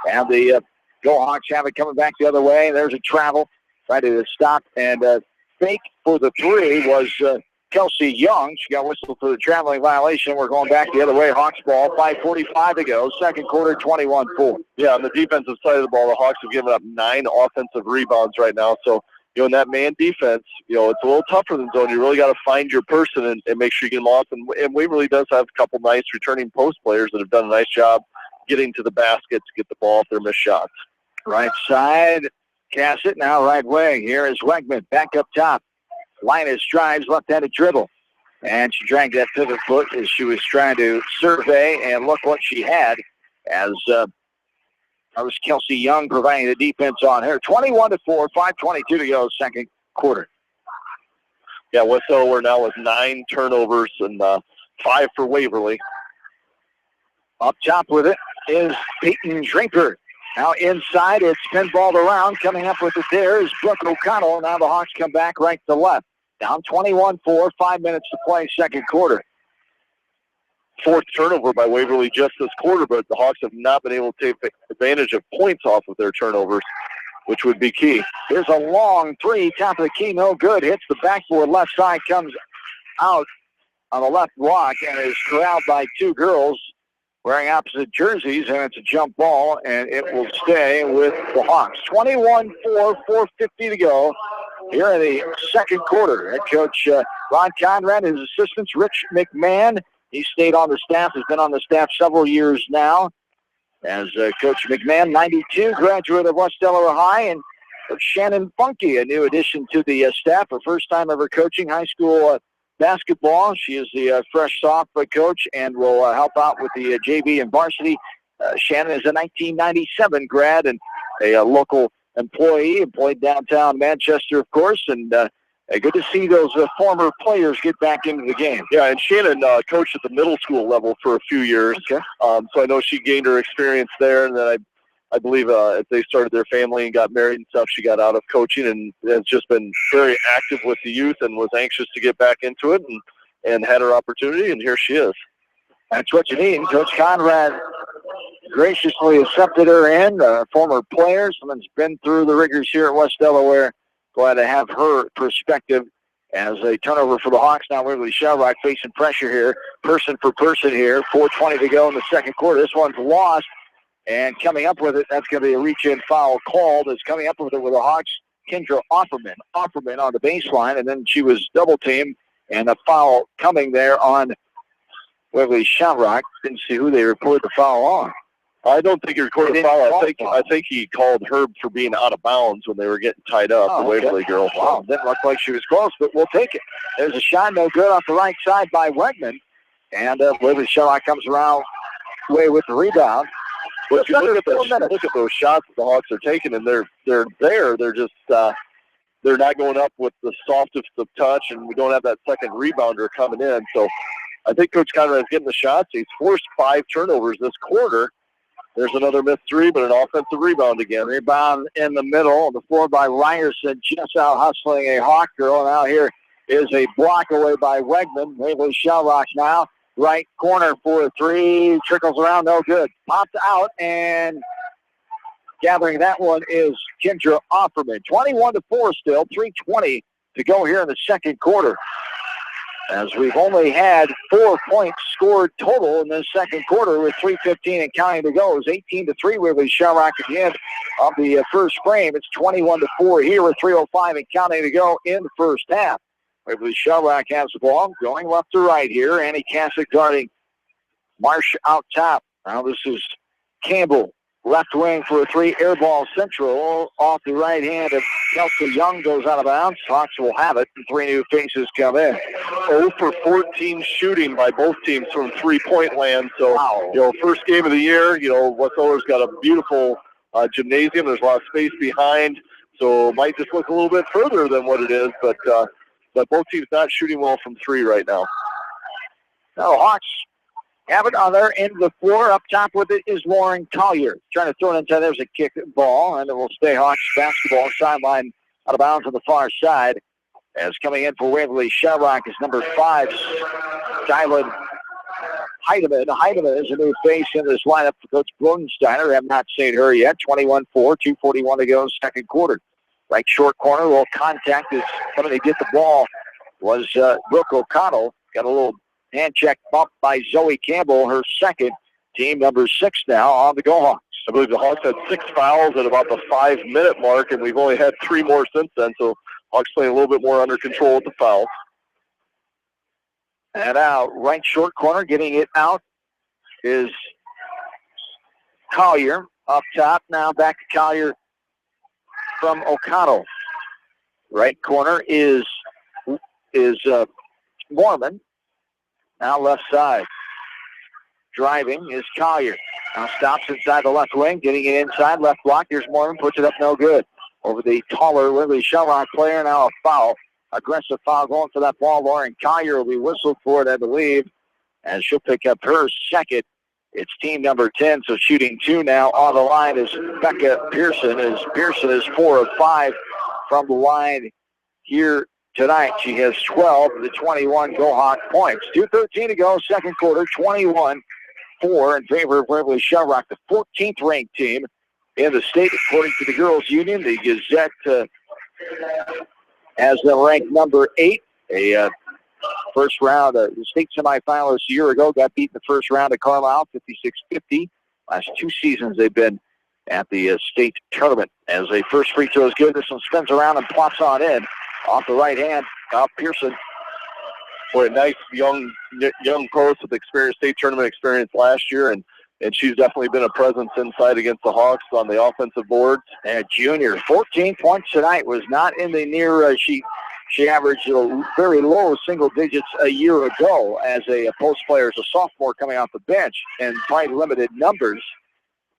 And the Go Hawks have it coming back the other way. There's a travel. Tried to stop and fake for the 3 was Kelsey Young. She got whistled for the traveling violation. We're going back the other way. Hawks ball, 5:45 to go. Second quarter, 21-4. Yeah, on the defensive side of the ball, the Hawks have given up 9 offensive rebounds right now. So, you know, in that man defense, you know, it's a little tougher than zone. You really got to find your person and make sure you get them off. And Waverly does have a couple nice returning post players that have done a nice job getting to the basket to get the ball if they're missed shots. Right side, Cassett, now right wing. Here is Wegman, back up top. Linus drives, left-handed dribble. And she dragged that pivot foot as she was trying to survey, and look what she had as that was Kelsey Young providing the defense on her. 21-4, 5:22 to go, second quarter. Yeah, West Delaware now with 9 turnovers and 5 for Waverly. Up top with it is Peyton Draper. Now inside, it's pinballed around. Coming up with it there is Brooke O'Connell. Now the Hawks come back right to left. Down 21-4, 5 minutes to play, second quarter. 4th turnover by Waverly just this quarter, but the Hawks have not been able to take advantage of points off of their turnovers, which would be key. Here's a long three, top of the key, no good. Hits the backboard, left side, comes out on the left block, and is corralled by 2 girls wearing opposite jerseys, and it's a jump ball, and it will stay with the Hawks. 21-4, 4:50 to go here in the second quarter. Head coach Ron Conrad, his assistants, Rich McMahon. He stayed on the staff, has been on the staff several years now. As Coach McMahon, 92, graduate of West Delaware High, and Shannon Funky, a new addition to the staff, her first time ever coaching high school basketball. She is the fresh sophomore coach and will help out with the JV and varsity. Shannon is a 1997 grad and a local employee, employed downtown Manchester, of course, and good to see those former players get back into the game. Yeah, and Shannon coached at the middle school level for a few years, okay. So I know she gained her experience there, and then I believe as they started their family and got married and stuff, she got out of coaching and has just been very active with the youth and was anxious to get back into it and had her opportunity, and here she is. That's what you need. Coach Conrad graciously accepted her in, former player. Someone's been through the rigors here at West Delaware. Glad to have her perspective as a turnover for the Hawks. Now Waverly-Shell facing pressure here, person for person here. 4:20 to go in the second quarter. This one's lost. And coming up with it, that's going to be a reach-in foul called. It's coming up with it with the Hawks, Kendra Offerman. Offerman on the baseline, and then she was double-teamed, and a foul coming there on Waverly-Shell. Didn't see who they reported the foul on. I don't think he recorded the foul. I think he called Herb for being out of bounds when they were getting tied up, the Waverly girl. Wow, didn't look like she was close, but we'll take it. There's a shot, no good off the right side by Wegman. And Waverly-Shell comes around away with the rebound. But you look at those shots that the Hawks are taking, and they're there. They're just they're not going up with the softest of touch, and we don't have that second rebounder coming in. So I think Coach Conrad's getting the shots. He's forced 5 turnovers this quarter. There's another missed 3, but an offensive rebound again. Rebound in the middle of the floor by Ryerson, just out hustling a Hawk girl. Now here is a block away by Wegman. Waverly-Shell now. Right corner for a 3. Trickles around, no good. Popped out, and gathering that one is Kendra Offerman. 21-4 still. 3:20 to go here in the second quarter. As we've only had 4 points scored total in this second quarter with 3:15 and counting to go. It's 18-3 Waverly-Shell at the end of the first frame. It's 21-4 here with 3:05 and counting to go in the first half. Waverly-Shell has the ball going left to right here. Annie Cassick guarding Marsh out top. Now this is Campbell, left wing for a 3, air ball central off the right hand of Kelsey Young, goes out of bounds. Hawks will have it, and 3 new faces come in. 0 for 14 shooting by both teams from 3-point land. So, wow. First game of the year, West Delware's got a beautiful gymnasium. There's a lot of space behind, so it might just look a little bit further than what it is, but both teams not shooting well from 3 right now. Now Hawks have it on their end of the floor. Up top with it is Lauren Collier. Trying to throw it inside. There's a kick ball, and it will stay Hawks basketball. Sideline out of bounds on the far side. As coming in for Waverly-Shell is number 5, Skyland Heidemann. Heidemann is a new face in this lineup for Coach Bodensteiner. Have not seen her yet. 21-4, 2:41 to go, second quarter. Right short corner, a little contact as somebody get the ball was Brooke O'Connell. Got a little hand check bump by Zoe Campbell, her second, team number 6 now on the Go Hawks. I believe the Hawks had 6 fouls at about the 5-minute mark, and we've only had 3 more since then, so Hawks playing a little bit more under control with the fouls. And out, right short corner, getting it out is Collier up top. Now back to Collier from O'Connell. Right corner is Mormon. Now left side. Driving is Collier. Now stops inside the left wing, getting it inside. Left block. Here's Mormon. Puts it up, no good. Over the taller Waverly-Shell player. Now a foul. Aggressive foul going for that ball. Lauren Collier will be whistled for it, I believe, and she'll pick up her second. It's team number 10, so shooting 2 now on the line is Becca Pearson. Pearson is 4 of 5 from the line here tonight. She has 12 of the 21 Go-Hawk points. 2:13 to go, second quarter, 21-4 in favor of Waverly-Shell, the 14th ranked team in the state, according to the Girls Union. The Gazette has them ranked number 8. A first round, the state semifinalists a year ago got beat in the first round of Carlisle, 56-50. Last 2 seasons they've been at the state tournament. As a first free throw is good, this one spins around and plops on in. Off the right hand, Pearson. Boy, a nice young post with state tournament experience last year, and she's definitely been a presence inside against the Hawks on the offensive boards. And junior, 14 points tonight, was not in the near, she averaged very low single digits a year ago as a post player, as a sophomore coming off the bench, and quite limited numbers.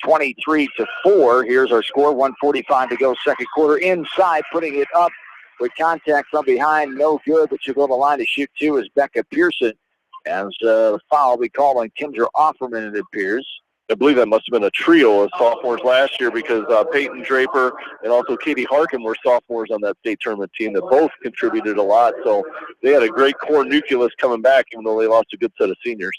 23-4. Here's our score, 1:45 to go, second quarter. Inside, putting it up with contact from behind, no good, but she'll go to the line to shoot 2 is Becca Pearson. As the foul will be called on Kendra Offerman, it appears. I believe that must have been a trio of sophomores last year, because Peyton Draper and also Katie Harkin were sophomores on that state tournament team that both contributed a lot. So they had a great core nucleus coming back, even though they lost a good set of seniors.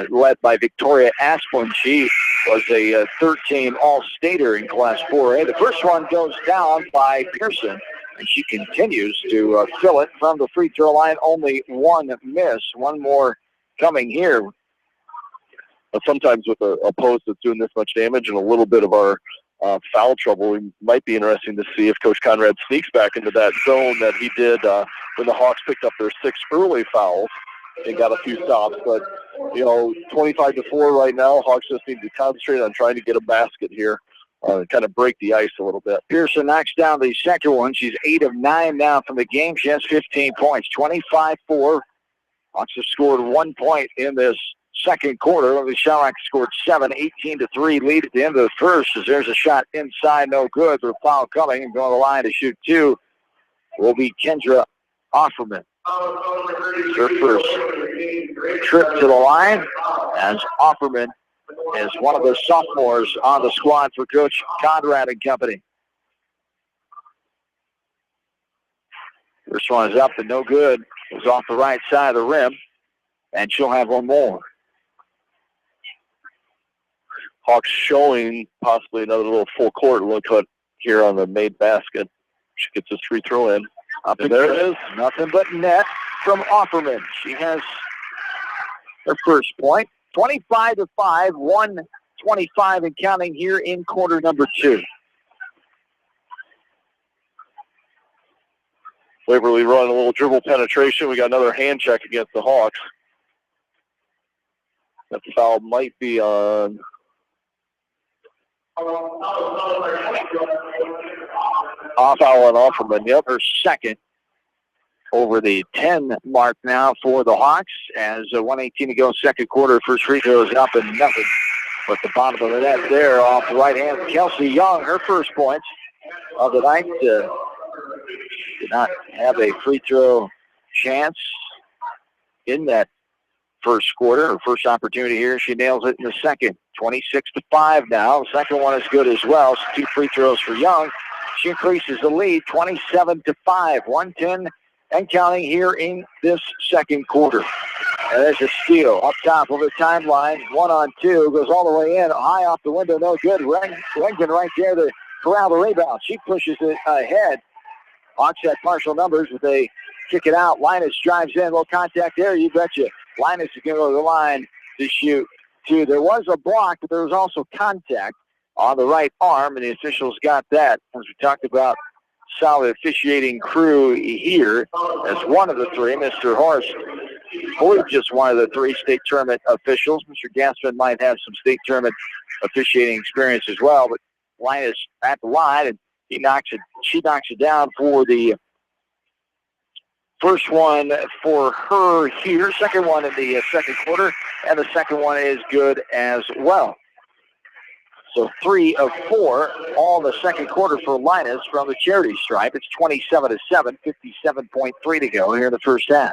Led by Victoria Asplin. She was a third-team All-Stater in Class 4A. The first one goes down by Pearson, and she continues to fill it from the free throw line. Only one miss. One more coming here. But sometimes with a post that's doing this much damage and a little bit of our foul trouble, it might be interesting to see if Coach Conrad sneaks back into that zone that he did when the Hawks picked up their 6 early fouls and got a few stops. But, 25-4 right now. Hawks just need to concentrate on trying to get a basket here and kind of break the ice a little bit. Pearson knocks down the second one. She's 8 of 9 now from the game. She has 15 points, 25-4. Hawks have scored 1 point in this second quarter. The Shellrock scored 7, 18-3 lead at the end of the first. As there's a shot inside, no good. There's a foul coming, and going to the line to shoot 2 will be Kendra Offerman. Her first trip to the line, as Offerman is one of the sophomores on the squad for Coach Conrad and company. First one is up and no good. It was off the right side of the rim, and she'll have one more. Hawks showing possibly another little full court look here on the made basket. She gets this free throw in. Up and there it is. Nothing but net from Offerman. She has her first point. 25-5, 1:25 and counting here in quarter number 2. Waverly running a little dribble penetration. We got another hand check against the Hawks. That foul might be on. Off foul on Offerman. Yep, her second. Over the 10 mark now for the Hawks, as 1:18 to go, second quarter. First free throw is up and nothing. But the bottom of the net there off the right hand. Kelsey Young, her first points of the night. Did not have a free throw chance in that first quarter. Her first opportunity here. She nails it in the second. 26-5 now. The second one is good as well. So 2 free throws for Young. She increases the lead, 27-5. 1:10 and counting here in this second quarter. And there's a steal up top of the timeline. 1-on-2 goes all the way in. High off the window, no good. Langdon right there to corral the rebound. She pushes it ahead. Hawks at partial numbers, but they kick it out. Linus drives in. Low contact there, you betcha. Linus is going to go to the line to shoot 2. There was a block, but there was also contact on the right arm, and the officials got that. As we talked about, solid officiating crew here, as one of the 3, Mr. Horst, believe just one of the 3 state tournament officials. Mr. Gassman might have some state tournament officiating experience as well, but Linus at the line, and she knocks it down for the first one for her here. Second one in the second quarter, and the second one is good as well. So 3 of 4 all in the second quarter for Linus from the charity stripe. It's 27-7, 57.3 to go here in the first half.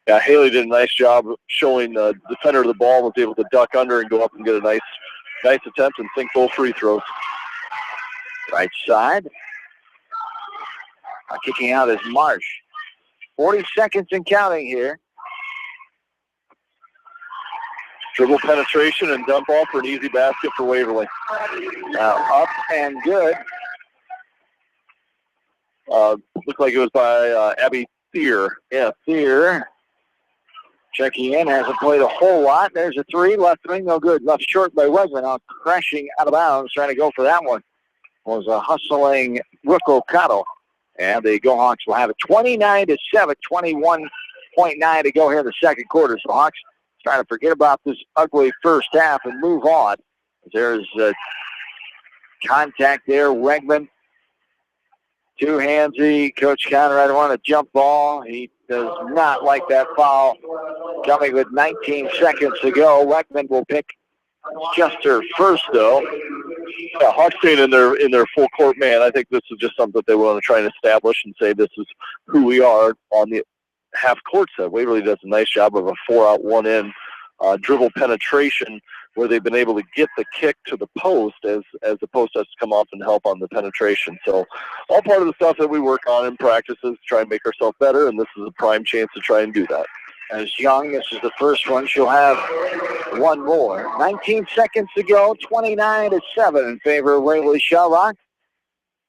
Yeah, Haley did a nice job showing the defender of the ball, was able to duck under and go up and get a nice attempt and sink both free throws. Right side. Kicking out is Marsh. 40 seconds and counting here. Dribble penetration and dump off for an easy basket for Waverly. Now up and good. Looked like it was by Abby Thier. Yeah, Thier. Checking in, hasn't played a whole lot. There's a 3, left wing, no good. Left short by Wegman, now crashing out of bounds, trying to go for that one. Was a hustling Brooke O'Connell. And the Go Hawks will have it 29-7, 21.9 to go here in the second quarter. So Hawks trying to forget about this ugly first half and move on. There's contact there. Wegman, two-handsy. Coach Conrad wanted a jump ball. He does not like that foul. Coming with 19 seconds to go. Wegman will pick just her first, though. Yeah, Hawks staying in their full court man. I think this is just something that they want to try and establish and say this is who we are on the half court set. Waverly does a nice job of a 4-out, 1-in dribble penetration where they've been able to get the kick to the post as the post has to come off and help on the penetration. So all part of the stuff that we work on in practices to try and make ourselves better, and this is a prime chance to try and do that. As Young, this is the first one. She'll have one more. 19 seconds to go, 29-7 in favor of Waverly-Shell.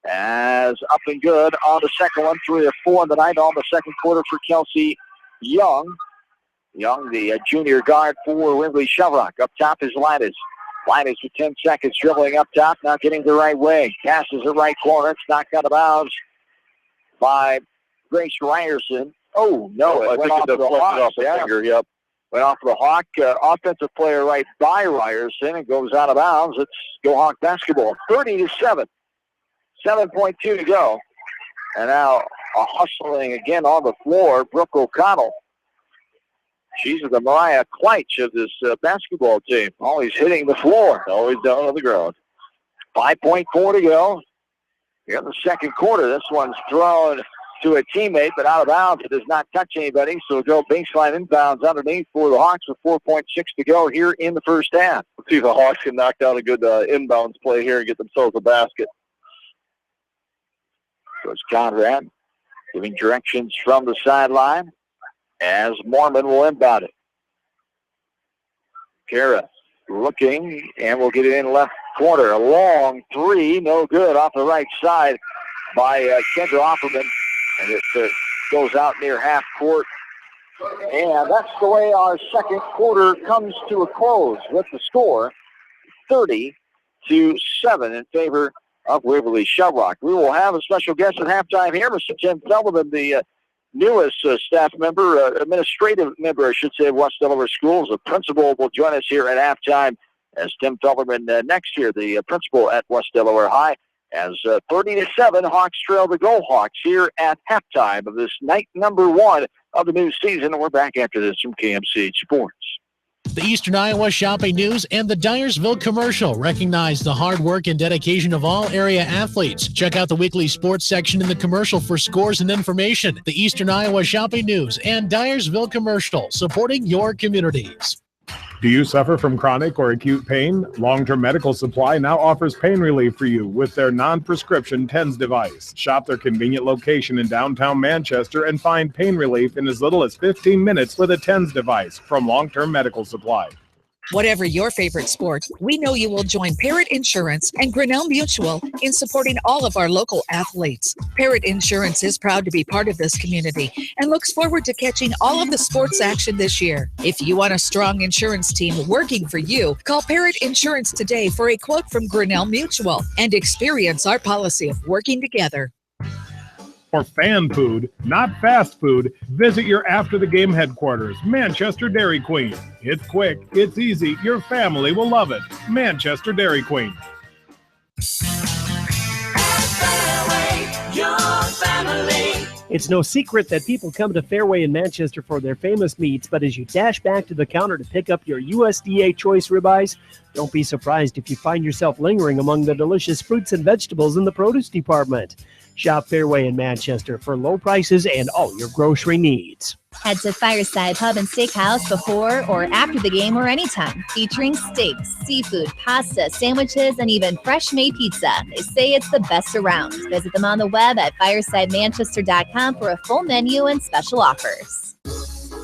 As up and good on the second one, 3 of 4 in the night on the second quarter for Kelsey Young. Young, the junior guard for Waverly-Shell. Up top is Linus. Linus with 10 seconds dribbling up top, now getting the right way. Passes the right corner. It's knocked out of bounds by Grace Ryerson. Oh, no, it went off the Hawk. Yep. Went off the Hawk. Offensive player right by Ryerson. It goes out of bounds. It's Go Hawk basketball. 30-7. 7.2 to go. And now a hustling again on the floor. Brooke O'Connell. She's the Mariah Kleitch of this basketball team. Always hitting the floor. Always down on the ground. 5.4 to go. Here in the second quarter. This one's thrown to a teammate, but out of bounds. It does not touch anybody, so it'll go baseline inbounds underneath for the Hawks with 4.6 to go here in the first half. Let's see if the Hawks can knock down a good inbounds play here and get themselves a basket. Coach Conrad giving directions from the sideline as Mormon will inbound it. Kara looking, and we'll get it in left corner. A long 3, no good off the right side by Kendra Offerman. And it goes out near half court. And that's the way our second quarter comes to a close with the score 30-7 in favor of Waverly-Shell. We will have a special guest at halftime here, Mr. Tim Feldman, the newest staff member, administrative member, I should say, of West Delaware Schools. The principal will join us here at halftime as Tim Feldman next year, the principal at West Delaware High. As 30-7, Hawks trail the Go Hawks here at halftime of this night number 1 of the new season. We're back after this from KMCH Sports. The Eastern Iowa Shopping News and the Dyersville Commercial recognize the hard work and dedication of all area athletes. Check out the weekly sports section in the commercial for scores and information. The Eastern Iowa Shopping News and Dyersville Commercial, supporting your communities. Do you suffer from chronic or acute pain? Long-Term Medical Supply now offers pain relief for you with their non-prescription TENS device. Shop their convenient location in downtown Manchester and find pain relief in as little as 15 minutes with a TENS device from Long-Term Medical Supply. Whatever your favorite sport, we know you will join Parrott Insurance and Grinnell Mutual in supporting all of our local athletes. Parrott Insurance is proud to be part of this community and looks forward to catching all of the sports action this year. If you want a strong insurance team working for you, call Parrott Insurance today for a quote from Grinnell Mutual and experience our policy of working together. For fan food, not fast food, visit your after-the-game headquarters, Manchester Dairy Queen. It's quick, it's easy, your family will love it. Manchester Dairy Queen. It's no secret that people come to Fairway in Manchester for their famous meats, but as you dash back to the counter to pick up your USDA choice ribeyes, don't be surprised if you find yourself lingering among the delicious fruits and vegetables in the produce department. Shop Fairway in Manchester for low prices and all your grocery needs. Head to Fireside Pub and Steakhouse before or after the game or anytime, featuring steaks, seafood, pasta, sandwiches, and even fresh-made pizza. They say it's the best around. Visit them on the web at firesidemanchester.com for a full menu and special offers.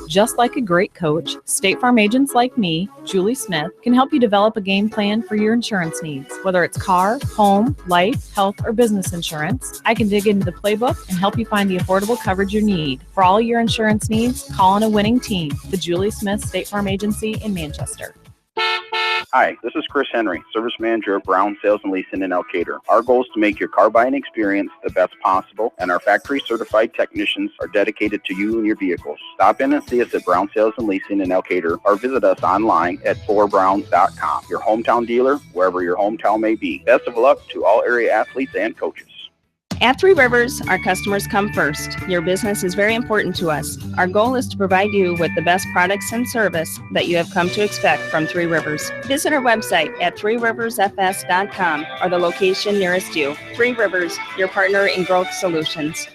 Just like a great coach, State Farm agents like me, Julie Smith, can help you develop a game plan for your insurance needs. Whether it's car, home, life, health, or business insurance, I can dig into the playbook and help you find the affordable coverage you need. For all your insurance needs, call on a winning team. The Julie Smith State Farm Agency in Manchester. Hi, this is Chris Henry, Service Manager at Brown Sales and Leasing in Elkader. Our goal is to make your car buying experience the best possible, and our factory-certified technicians are dedicated to you and your vehicles. Stop in and see us at Brown Sales and Leasing in Elkader, or visit us online at forbrowns.com. Your hometown dealer, wherever your hometown may be. Best of luck to all area athletes and coaches. At Three Rivers, our customers come first. Your business is very important to us. Our goal is to provide you with the best products and service that you have come to expect from Three Rivers. Visit our website at threeriversfs.com or the location nearest you. Three Rivers, your partner in growth solutions.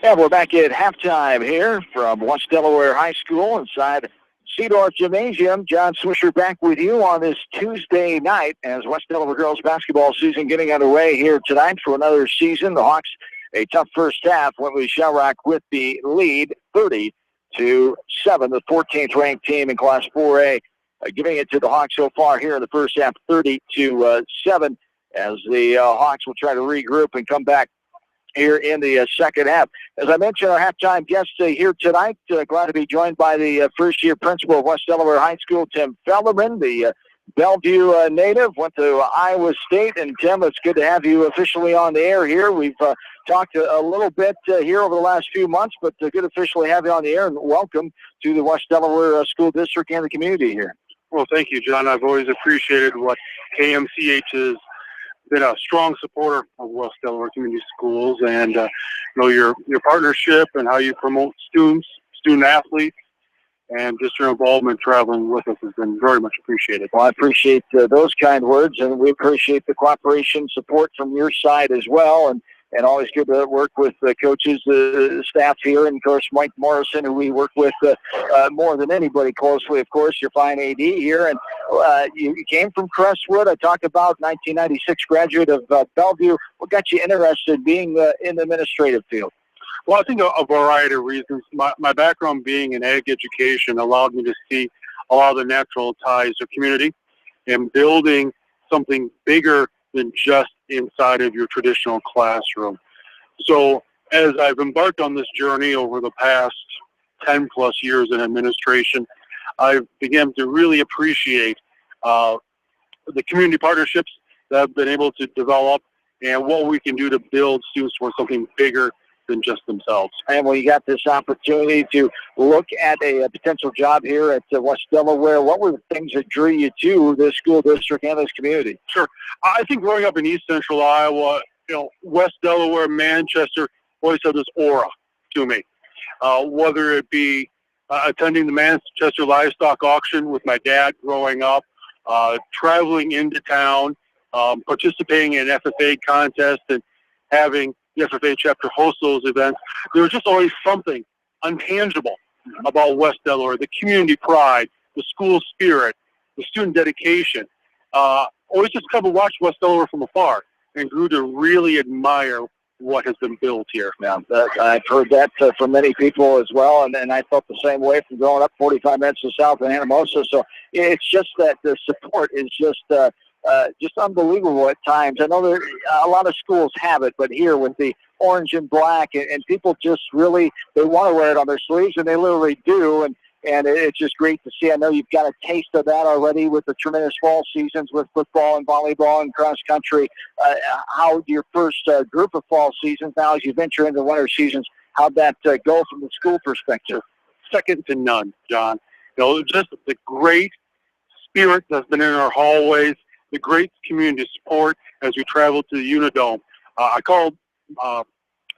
And we're back at halftime here from West Delaware High School inside Seedorf Gymnasium. John Swisher back with you on this Tuesday night as West Delaware girls basketball season getting underway here tonight for another season. The Hawks, a tough first half, went with Shell Rock with the lead 30-7, the 14th ranked team in Class 4A. Giving it to the Hawks so far here in the first half, 30-7, as the Hawks will try to regroup and come back here in the second half. As I mentioned, our halftime guest here tonight, glad to be joined by the first-year principal of West Delaware High School, Tim Felderman, the Bellevue native, went to Iowa State. And, Tim, it's good to have you officially on the air here. We've talked a little bit here over the last few months, but good to officially have you on the air, and welcome to the West Delaware School District and the community here. Well, thank you, John. I've always appreciated what KMCH is. Been a strong supporter of West Delaware Community Schools, and your partnership and how you promote student athletes, and just your involvement traveling with us has been very much appreciated. Well, I appreciate those kind words, and we appreciate the cooperation, support from your side as well, and always good to work with the coaches, staff here, and of course Mike Morrison, who we work with more than anybody closely. Of course, your fine AD here, and you came from Crestwood. I talked about 1996 graduate of Bellevue. What got you interested in being in the administrative field? Well, I think a variety of reasons. My background being in ag education allowed me to see a lot of the natural ties of community and building something bigger than just inside of your traditional classroom. So as I've embarked on this journey over the past 10 plus years in administration, I've begun to really appreciate the community partnerships that I've been able to develop and what we can do to build students towards something bigger than just themselves. And when you got this opportunity to look at a potential job here at West Delaware, what were the things that drew you to this school district and this community? Sure. I think growing up in East Central Iowa, West Delaware, Manchester, always had this aura to me. Whether it be attending the Manchester Livestock Auction with my dad growing up, traveling into town, participating in FFA contests, and having the FFA chapter host those events. There was just always something intangible about West Delaware, the community pride, the school spirit, the student dedication. Always just kind of watched West Delaware from afar and grew to really admire what has been built here. Yeah, I've heard that from many people as well, and I felt the same way from growing up 45 minutes to south of Anamosa. So it's just that the support is just just unbelievable at times. I know there a lot of schools have it, but here with the orange and black, and people just really, they want to wear it on their sleeves, and they literally do, and it's just great to see. I know you've got a taste of that already with the tremendous fall seasons with football and volleyball and cross country. How your first group of fall seasons, now as you venture into winter seasons, how'd that go from the school perspective? Second to none, John. Just the great spirit that's been in our hallways, the great community support as we travel to the Unidome. I called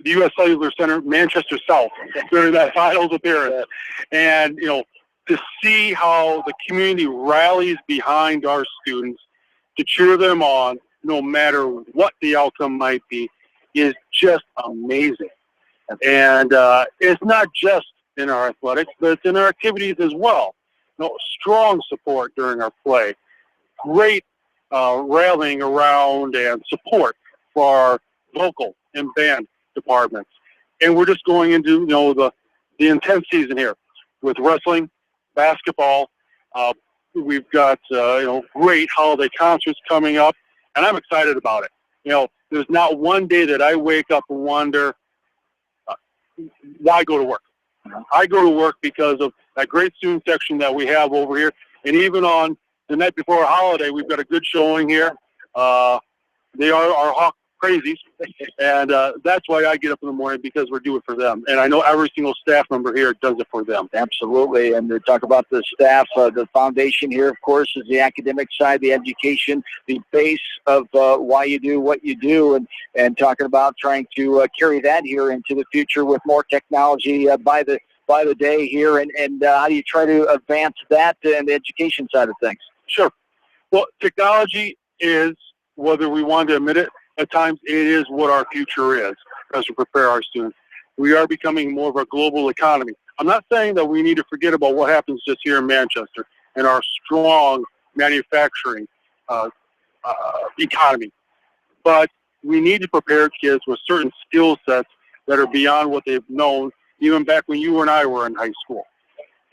the U.S. Cellular Center Manchester South during that finals appearance. And, to see how the community rallies behind our students to cheer them on, no matter what the outcome might be, is just amazing. And it's not just in our athletics, but it's in our activities as well. Strong support during our play. Great rallying around and support for our vocal and band departments. And we're just going into, the intense season here with wrestling, basketball. We've got, great holiday concerts coming up, and I'm excited about it. There's not one day that I wake up and wonder, why go to work? I go to work because of that great student section that we have over here. And even on the night before a holiday, we've got a good showing here. They are our Hawk crazies, and that's why I get up in the morning, because we're doing it for them. And I know every single staff member here does it for them. Absolutely. And to talk about the staff, the foundation here, of course, is the academic side, the education, the base of why you do what you do, and talking about trying to carry that here into the future with more technology by the day here, and how do you try to advance that and the education side of things? Sure. Well, technology is, whether we want to admit it, at times it is what our future is as we prepare our students. We are becoming more of a global economy. I'm not saying that we need to forget about what happens just here in Manchester and our strong manufacturing economy, but we need to prepare kids with certain skill sets that are beyond what they've known even back when you and I were in high school,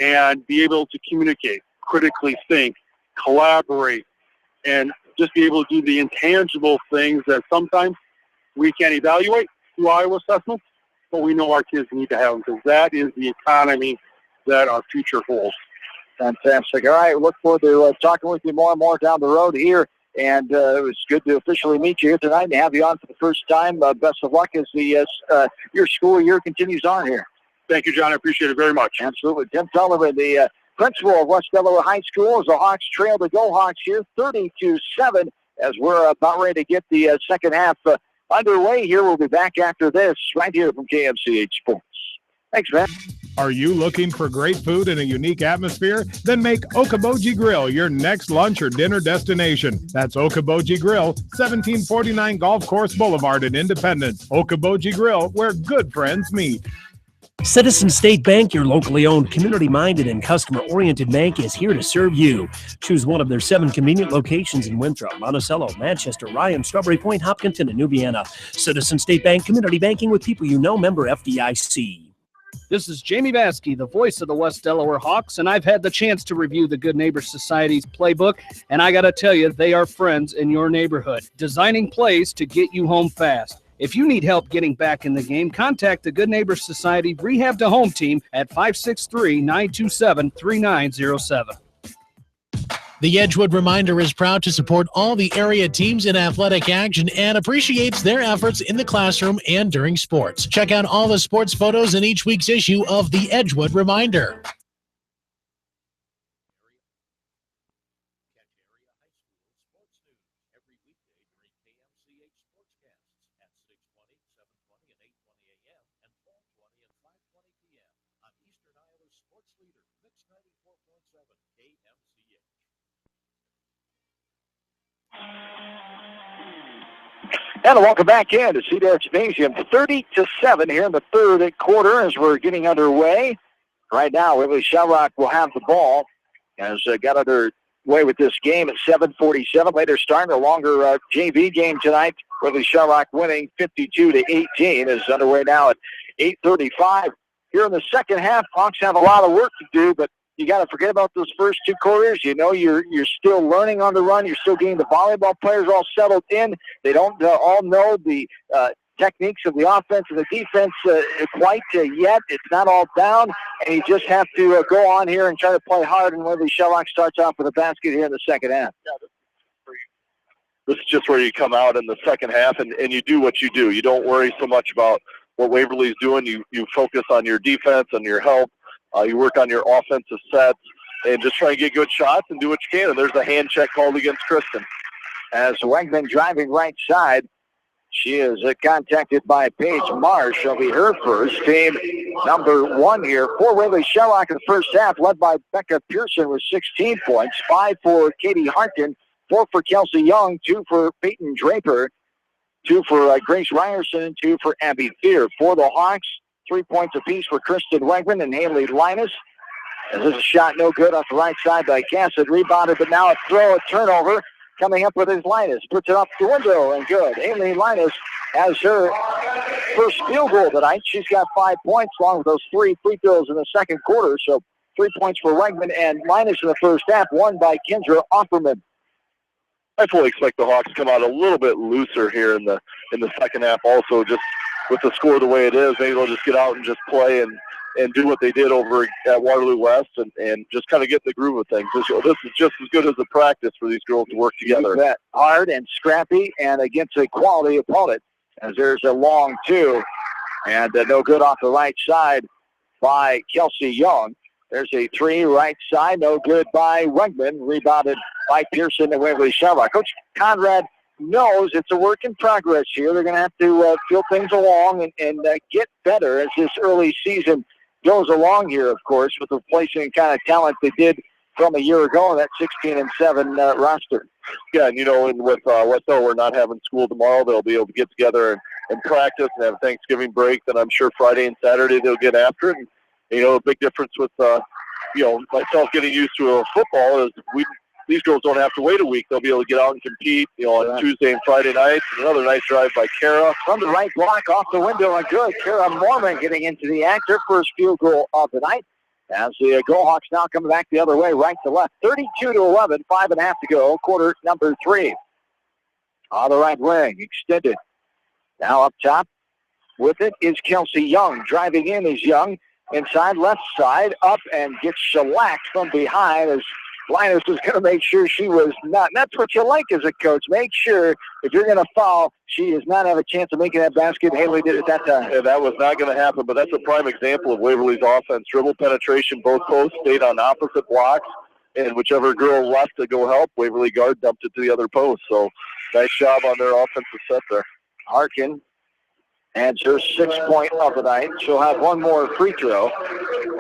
and be able to communicate, critically think, collaborate, and just be able to do the intangible things that sometimes we can't evaluate through Iowa assessments, but we know our kids need to have them, because that is the economy that our future holds. Fantastic. All right, look forward to talking with you more and more down the road here, and it was good to officially meet you here tonight and have you on for the first time. Best of luck as your school year continues on here. Thank you, John. I appreciate it very much. Absolutely. Tim Sullivan, the principal of West Delaware High School, as the Hawks trail the Go Hawks here 30-7 as we're about ready to get the second half underway here. We'll be back after this right here from KMCH Sports. Thanks, man. Are you looking for great food and a unique atmosphere? Then make Okoboji Grill your next lunch or dinner destination. That's Okoboji Grill, 1749 Golf Course Boulevard in Independence. Okoboji Grill, where good friends meet. Citizen State Bank, your locally owned, community-minded, and customer-oriented bank, is here to serve you. Choose one of their 7 convenient locations in Winthrop, Monticello, Manchester, Ryan, Strawberry Point, Hopkinton, and New Vienna. Citizen State Bank, community banking with people you know, member FDIC. This is Jamie Baskey, the voice of the West Delaware Hawks, and I've had the chance to review the Good Neighbor Society's playbook, and I got to tell you, they are friends in your neighborhood, designing plays to get you home fast. If you need help getting back in the game, contact the Good Neighbor Society Rehab to Home team at 563-927-3907. The Edgewood Reminder is proud to support all the area teams in athletic action and appreciates their efforts in the classroom and during sports. Check out all the sports photos in each week's issue of the Edgewood Reminder. And welcome back in to Cedar Gymnasium. 30-7 here in the third quarter as we're getting underway. Right now, Waverly-Shell will have the ball. Has got underway with this game at 7:47. Later starting a longer JV game tonight. Waverly-Shell winning 52-18 is underway now at 8:35. Here in the second half, Hawks have a lot of work to do, but you got to forget about those first 2 quarters. You know, you're still learning on the run. You're still getting the volleyball players all settled in. They don't all know the techniques of the offense and the defense quite yet. It's not all down, and you just have to go on here and try to play hard. And Waverly-Shell starts off with a basket here in the second half. This is just where you come out in the second half and you do what you do. You don't worry so much about what Waverly's doing. You focus on your defense and your help. You work on your offensive sets and just try and get good shots and do what you can. And there's a hand check called against Kristen. As Wegman driving right side, she is contacted by Paige Marsh. She'll be her first. Team number 1 here for Waverly-Shell in the first half, led by Becca Pearson with 16 points, 5 for Katie Harkin, 4 for Kelsey Young, 2 for Peyton Draper, 2 for Grace Ryerson, and 2 for Abby Fear. For the Hawks, 3 points apiece for Kristen Wegman and Haley Linus. And this is a shot no good off the right side by Cassidy. Rebounded, but now a turnover. Coming up with his Linus. Puts it up the window and good. Haley Linus has her first field goal tonight. She's got 5 points along with those 3 free throws in the second quarter. So 3 points for Wegman and Linus in the first half, won by Kendra Offerman. I fully expect the Hawks to come out a little bit looser here in the second half also, just with the score the way it is. Maybe they'll just get out and just play and do what they did over at Waterloo West and just kind of get in the groove of things. This is just as good as a practice for these girls to work together. That hard and scrappy and against a quality opponent, as there's a long 2 and no good off the right side by Kelsey Young. There's a 3 right side, no good by Wegman, rebounded by Pearson and Waverly-Shell. Coach Conrad knows it's a work in progress here. They're going to have to feel things along and get better as this early season goes along here, of course, with replacing the kind of talent they did from a year ago in that 16-7 roster. Yeah, and with West Delaware not having school tomorrow, they'll be able to get together and practice and have a Thanksgiving break. Then I'm sure Friday and Saturday they'll get after it. And, a big difference with, myself getting used to a football is these girls don't have to wait a week. They'll be able to get out and compete, on Tuesday and Friday nights. Another nice drive by Kara. From the right block off the window and good. Kara Mormon getting into the act. Her first field goal of the night. As the Gohawks now coming back the other way, right to left. 32-11, 5.5 to go, quarter number 3. On the right wing, extended. Now up top with it is Kelsey Young. Driving in is Young. Inside left side, up and gets shellacked from behind as Linus was going to make sure she was not. And that's what you like as a coach. Make sure if you're going to foul, she does not have a chance of making that basket. Haley did at that time. Yeah, that was not going to happen, but that's a prime example of Waverly's offense. Dribble penetration, both posts, stayed on opposite blocks, and whichever girl left to go help, Waverly guard dumped it to the other post. So nice job on their offensive set there. Harkin adds her 6th point of the night. She'll have 1 more free throw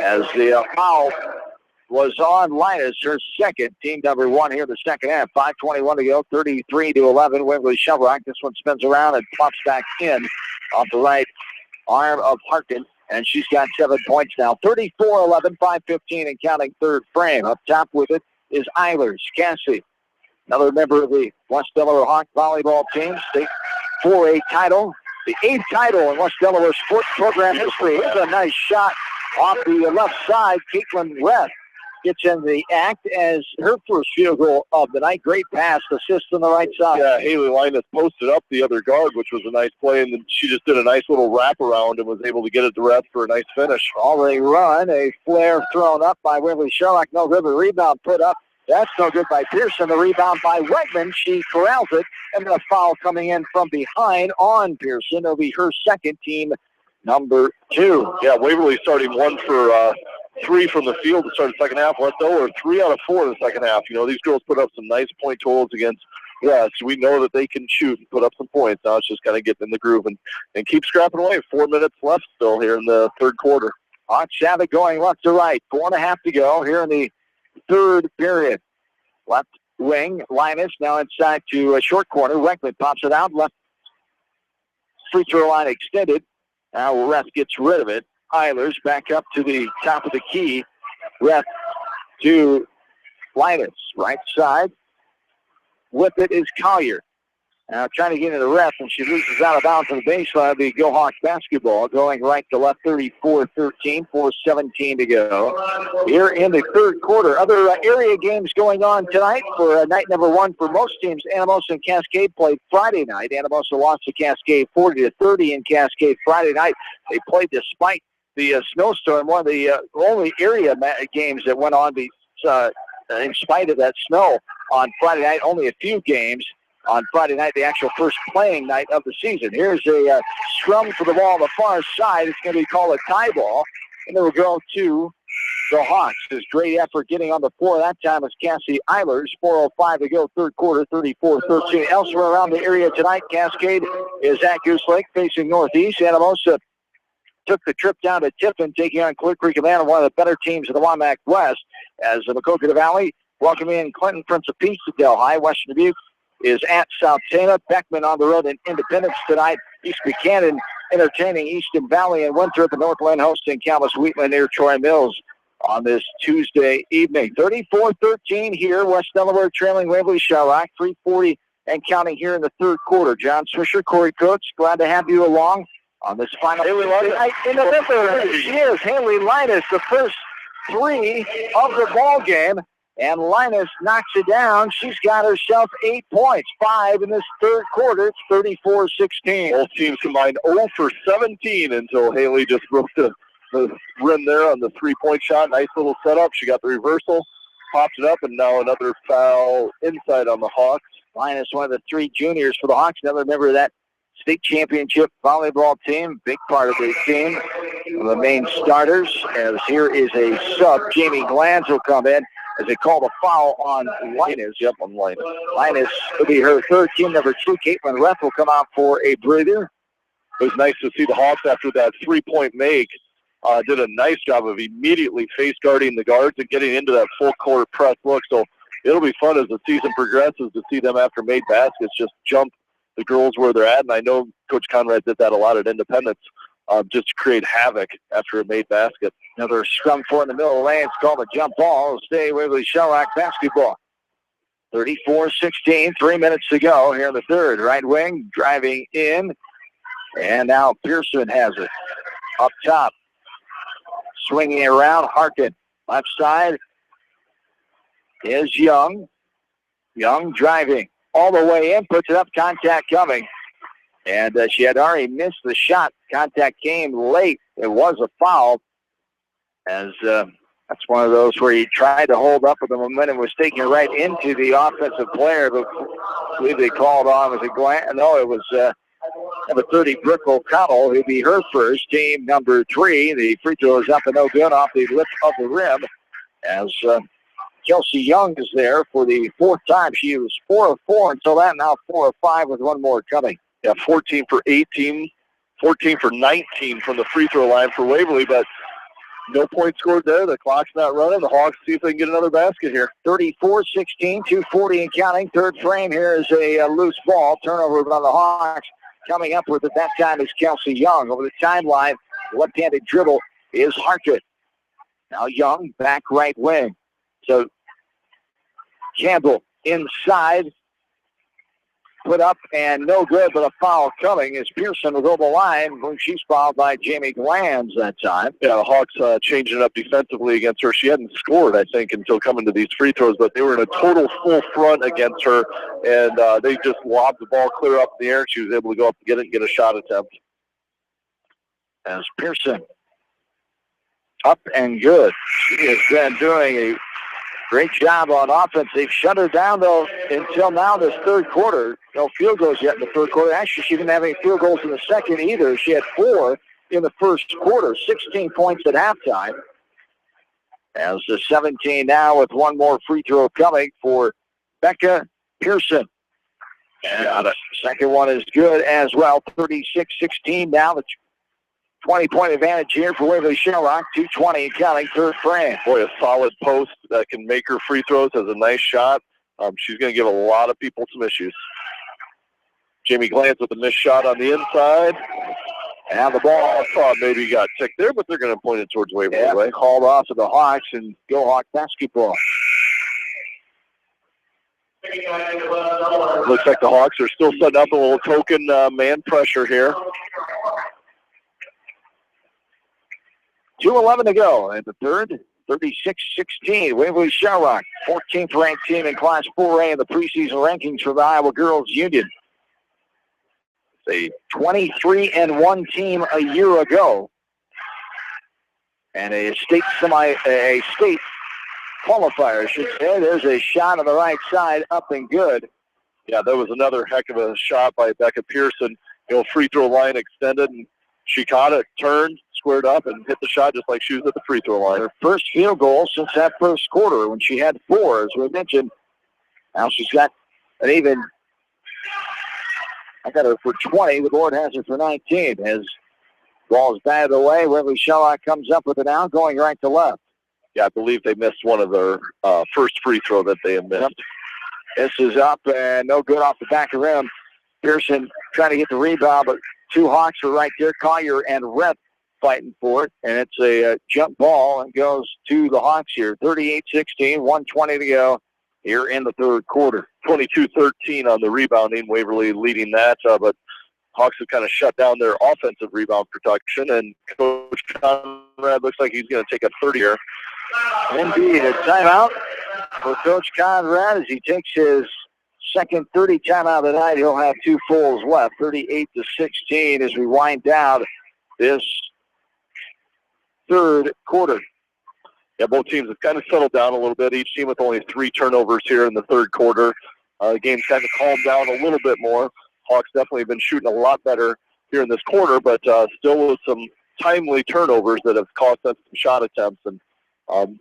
as the foul was on Linus, her second, team number 1 here in the second half. 5:21 to go, 33-11. Waverly-Shell. This one spins around and plops back in off the right arm of Harkin, and she's got 7 points now. 34-11, 5:15 and counting, third frame. Up top with it is Eilers. Cassie, another member of the West Delaware Hawk volleyball team, state 4A title. The 8th title in West Delaware sports program history. Here's a nice shot off the left side. Caitlin Reth gets in the act as her first field goal of the night. Great pass, assist on the right side. Yeah, Haley Linus posted up the other guard, which was a nice play, and then she just did a nice little wraparound and was able to get it to Reth for a nice finish. Already run, a flare thrown up by Waverly-Shell. No good, rebound put up. That's no good by Pearson. The rebound by Wegman. She corrals it, and then a foul coming in from behind on Pearson. It'll be her second, team number 2. Yeah, Waverly starting 1 for 3 from the field to start the second half. West Delaware 3 out of 4 in the second half. These girls put up some nice point totals against West. We know that they can shoot and put up some points. Now it's just kind of getting in the groove and keep scrapping away. 4 minutes left still here in the third quarter. Hawks have it going left to right. 4.5 to go here in the third period. Left wing, Linus now inside to a short corner. Wegman pops it out. Left free throw line extended. Now Reth gets rid of it. Eilers back up to the top of the key. Reth to Linus. Right side. With it is Collier. Now trying to get into the ref, and she loses out of bounds on the baseline. The Go Hawks basketball going right to left, 34-13, 4:17 to go. Here in the third quarter, other area games going on tonight for night number one for most teams. Anamosa and Cascade played Friday night. Anamosa lost to Cascade 40-30 in Cascade Friday night. They played despite the snowstorm, one of the only area games that went on in spite of that snow on Friday night. Only a few games on Friday night, the actual first playing night of the season. Here's a scrum for the ball on the far side. It's going to be called a tie ball, and it will go to the Hawks. His great effort getting on the floor that time is Cassie Eilers. 4:05 to go, third quarter, 34-13. Elsewhere around the area tonight, Cascade is at Goose Lake facing northeast. Anamosa took the trip down to Tiffin, taking on Clear Creek Amana, one of the better teams in the Wamak West, as the Maquoketa Valley welcoming in Clinton, Prince of Peace to Delhi. Western Dubuque is at South Tana. Beckman on the road in Independence tonight. East Buchanan entertaining Easton Valley and Winthrop, and Northland hosting Calmus Wheatland near Troy Mills on this Tuesday evening. 34-13 here. West Delaware trailing Waverly-Shell. 3:40 and counting here in the third quarter. John Swisher, Corey Coates, glad to have you along on this final. In November, she is Haley Linus, the first three of the ball game. And Linus knocks it down. She's got herself 8 points, 5 in this third quarter. It's 34-16. Both teams combined 0 for 17 until Haley just broke the rim there on the three-point shot. Nice little setup. She got the reversal, popped it up, and now another foul inside on the Hawks. Linus, one of the three juniors for the Hawks, another member of that state championship volleyball team, big part of the team. One of the main starters, as here is a sub. Jamie Glanz will come in as they call the foul on Linus. Yep, on Linus. Linus will be her third, team number 2. Caitlin Reth will come out for a breather. It was nice to see the Hawks after that three-point make. Did a nice job of immediately face guarding the guards and getting into that full court press look. So it'll be fun as the season progresses to see them after made baskets just jump the girls where they're at. And I know Coach Conrad did that a lot at Independence, just to create havoc after a made basket. Another scrum for in the middle of the lane. It's called a jump ball. It'll stay Waverly-Shell basketball. 34-16, 3 minutes to go here in the third. Right wing driving in. And now Pearson has it up top. Swinging around, Harkin. Left side is Young. Young driving all the way in, puts it up, contact coming. And she had already missed the shot. Contact came late. It was a foul. As that's one of those where he tried to hold up, but the momentum was taken right into the offensive player. But I believe they called on, was it Glenn? No, it was number 30, Brooke O'Connell. It'll be her first, team number 3. The free throw is up and no good off the lip of the rim. As Kelsey Young is there for the fourth time. She was 4 of 4 until that, now 4 of 5 with one more coming. Yeah, 14 for 18, 14 for 19 from the free throw line for Waverly, but no points scored there. The clock's not running. The Hawks see if they can get another basket here. 34-16, 2:40 and counting. Third frame here is a loose ball. Turnover by the Hawks. Coming up with it that time is Kelsey Young. Over the timeline, left-handed dribble is Harkin. Now Young back right wing. So Campbell inside. Put up and no good, but a foul coming as Pearson was over the line when she's fouled by Jamie Glanz that time. Yeah, the Hawks changing it up defensively against her. She hadn't scored, I think, until coming to these free throws, but they were in a total full front against her, and they just lobbed the ball clear up in the air, and she was able to go up and get it and get a shot attempt. As Pearson up and good. She has been doing a great job on offense. They've shut her down, though, until now this third quarter. No field goals yet in the third quarter. Actually, she didn't have any field goals in the second either. She had 4 in the first quarter, 16 points at halftime. As the 17 now with one more free throw coming for Becca Pearson. And the second one is good as well. 36-16 now. The 20-point advantage here for Waverly-Shell. 2:20 and counting, third frame. Boy, a solid post that can make her free throws, has a nice shot. She's going to give a lot of people some issues. Jamie Glanz with a missed shot on the inside. And the ball, I thought maybe got ticked there, but they're going to point it towards Waverly. Yeah, called off to the Hawks and Go Hawk basketball. Looks like the Hawks are still setting up a little token man pressure here. 2:11 to go in the third. 36-16. Waverly-Shell, 14th ranked team in Class 4A in the preseason rankings for the Iowa Girls Union. It's a 23-1 team a year ago, and a state qualifier, I should say. There's a shot on the right side, up and good. Yeah, that was another heck of a shot by Becca Pearson. Free throw line extended, and she caught it, turned, squared up, and hit the shot just like she was at the free throw line. Her first field goal since that first quarter when she had 4, as we mentioned. Now she's got an even, I got her for 20, but Lord has her for 19. As ball is batted away, Waverly-Shell comes up with it now, going right to left. Yeah, I believe they missed one of their first free throw that they have missed. This is up and no good off the back of rim. Pearson trying to get the rebound, but two Hawks are right there, Collier and Rep fighting for it, and it's a jump ball and goes to the Hawks here. 38-16, 1:20 to go here in the third quarter. 22-13 on the rebounding, Waverly leading that, but Hawks have kind of shut down their offensive rebound production, and Coach Conrad looks like he's going to take a 30 here. Indeed, a timeout for Coach Conrad as he takes his second 30 timeout of the night. He'll have 2 fulls left, 38-16 as we wind down this third quarter. Yeah, both teams have kind of settled down a little bit. Each team with only 3 turnovers here in the third quarter. The game's kind of calmed down a little bit more. Hawks definitely been shooting a lot better here in this quarter, but still with some timely turnovers that have cost them some shot attempts. And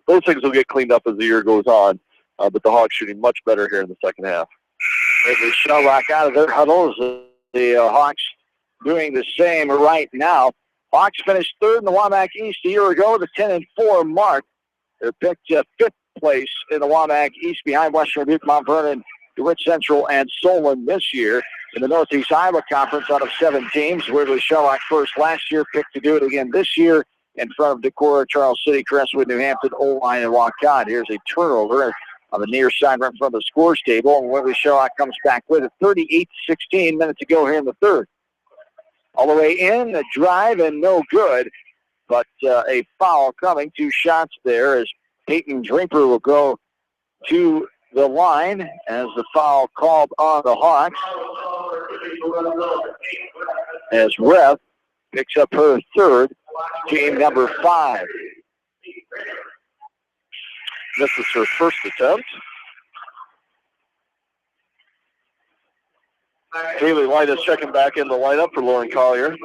those things will get cleaned up as the year goes on. But the Hawks shooting much better here in the second half. They shell rock out of their huddles. The Hawks doing the same right now. Hawks finished third in the WAMAC East a year ago with a 10-4 mark. They're picked 5th place in the WAMAC East behind Western Dubuque, Mount Vernon, DeWitt Central, and Solon this year. In the Northeast Iowa Conference, out of 7 teams, Waverly-Shell first last year, picked to do it again this year in front of Decorah, Charles City, Crestwood, New Hampton, Oline, and Wacott. Here's a turnover on the near side right in front of the scores table, and Waverly-Shell comes back with it. 38-16 minutes to go here in the third. All the way in, a drive, and no good, but a foul coming. 2 shots there as Peyton Draper will go to the line as the foul called on the Hawks. As Ref picks up her third, team number 5. This is her first attempt. Haley Light is checking back in the lineup for Lauren Collier.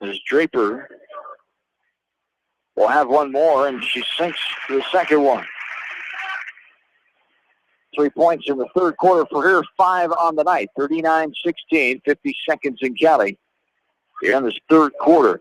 As Draper will have one more, and she sinks the second one. 3 points in the third quarter for her, 5 on the night. 39-16, 50 seconds in counting here in this third quarter.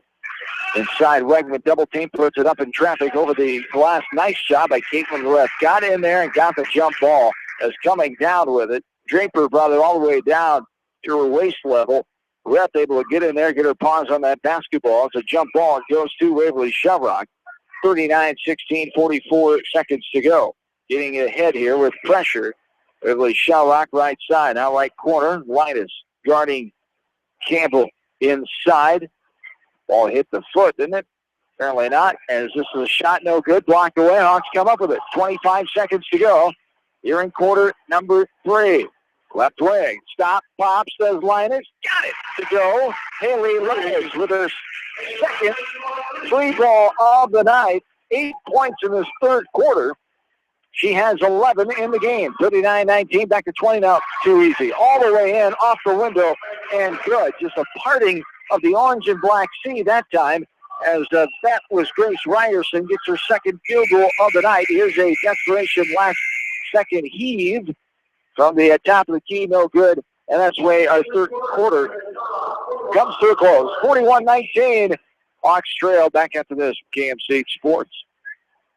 Inside, Wegman double team, puts it up in traffic over the glass. Nice job by Caitlin Ref. Got in there and got the jump ball as coming down with it. Draper brought it all the way down to her waist level. Ref able to get in there, get her paws on that basketball. It's a jump ball. It goes to Waverly-Shell. 39-16, 44 seconds to go. Getting ahead here with pressure. Waverly-Shell right side. Now right corner. Linus guarding Campbell inside. Ball hit the foot, didn't it? Apparently not. As this is a shot, no good. Blocked away. Hawks come up with it. 25 seconds to go. Here in quarter number 3. Left wing. Stop. Pop, says Linus. Got it to go. Haley Linus with her second 3-ball of the night. 8 points in this third quarter. She has 11 in the game. 39-19, back to 20 now. Too easy. All the way in, off the window, and good. Just a parting of the orange and black sea that time, as that was Grace Ryerson, gets her second field goal of the night. Here's a desperation last second heave from the top of the key, no good. And that's the way our third quarter comes to a close. 41-19, Hawks trail. Back after this, KMC Sports.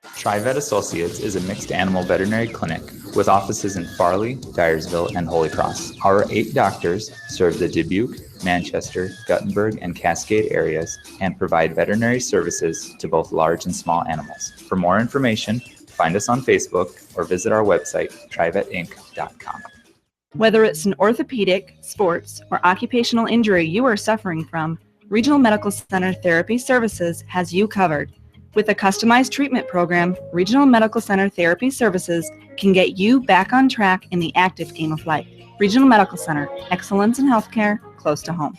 TriVet Associates is a mixed animal veterinary clinic with offices in Farley, Dyersville, and Holy Cross. Our 8 doctors serve the Dubuque, Manchester, Guttenberg, and Cascade areas and provide veterinary services to both large and small animals. For more information, Find us on Facebook or visit our website, trivetinc.com. Whether it's an orthopedic, sports, or occupational injury you are suffering from, Regional Medical Center Therapy Services has you covered. With a customized treatment program, Regional Medical Center Therapy Services can get you back on track in the active game of life. Regional Medical Center, excellence in healthcare, close to home.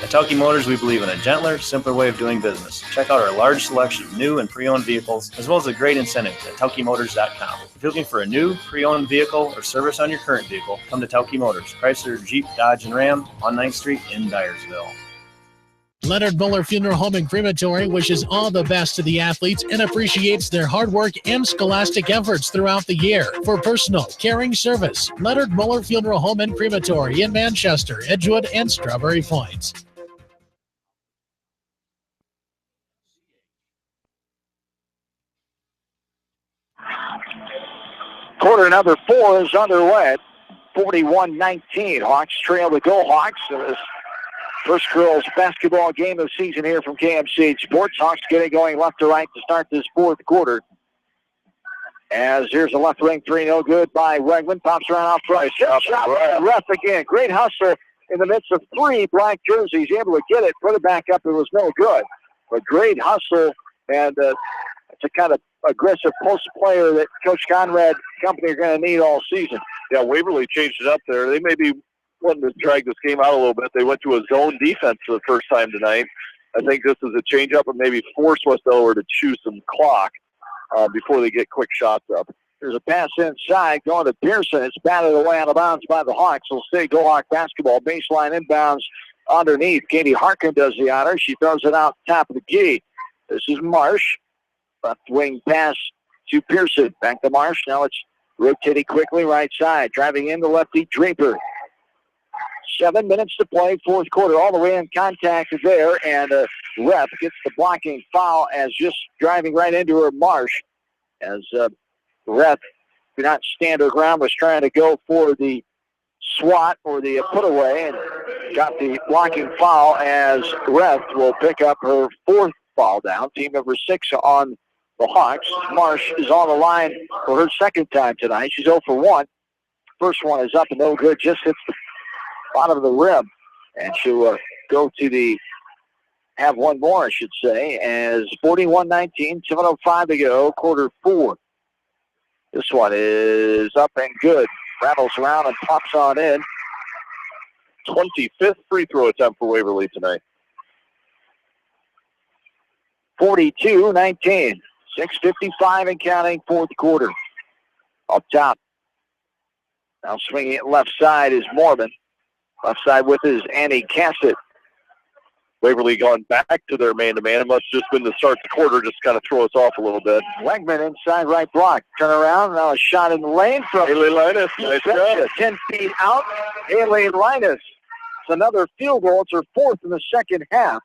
At Tauke Motors, we believe in a gentler, simpler way of doing business. Check out our large selection of new and pre-owned vehicles, as well as a great incentive at TaukeMotors.com. If you're looking for a new, pre-owned vehicle or service on your current vehicle, come to Tauke Motors, Chrysler, Jeep, Dodge, and Ram on 9th Street in Dyersville. Leonard Muller Funeral Home and Crematory wishes all the best to the athletes and appreciates their hard work and scholastic efforts throughout the year. For personal, caring service, Leonard Muller Funeral Home and Crematory in Manchester, Edgewood, and Strawberry Points. Quarter number 4 is underway. 41-19. Hawks trail the Go Hawks. First girls basketball game of the season here from KMCH Sports. Hawks getting going left to right to start this fourth quarter. As here's a left wing three, no good by Wegman. Pops around off Price. Shot ref again. Great hustle in the midst of 3 black jerseys. Able to get it. Put it back up. It was no good. But great hustle, and it's a kind of aggressive post player that Coach Conrad company are going to need all season. Yeah, Waverly changed it up there. They may be wanting to drag this game out a little bit. They went to a zone defense for the first time tonight. I think this is a change-up and maybe force West Delaware to chew some clock before they get quick shots up. There's a pass inside going to Pearson. It's batted away out of bounds by the Hawks. It'll stay Go Hawk basketball. Baseline inbounds underneath. Katie Harkin does the honor. She throws it out top of the key. This is Marsh. Left wing pass to Pearson. Back to Marsh. Now it's rotating quickly right side. Driving in the lefty Draper. 7 minutes to play, fourth quarter. All the way in contact there, and ref gets the blocking foul as just driving right into her Marsh. As ref did not stand her ground, was trying to go for the swat or the put away, and got the blocking foul as ref will pick up her 4th foul down. Team number 6 on the Hawks. Marsh is on the line for her 2nd time tonight. She's 0 for 1. First one is up and no good. Just hits the bottom of the rim. And she'll go to the, have one more, I should say, as 41-19, 7:05 to go, quarter 4. This one is up and good. Rattles around and pops on in. 25th free throw attempt for Waverly tonight. 42-19. 6:55 and counting, fourth quarter. Up top. Now swinging it left side is Mormon. Left side with is Annie Cassett. Waverly going back to their man-to-man. It must just been the start of the quarter, just kind of throw us off a little bit. Wegman inside right block. Turn around. Now a shot in the lane from Haley Linus. Nice job. 10 feet out. Haley Linus. It's another field goal. It's her 4th in the second half.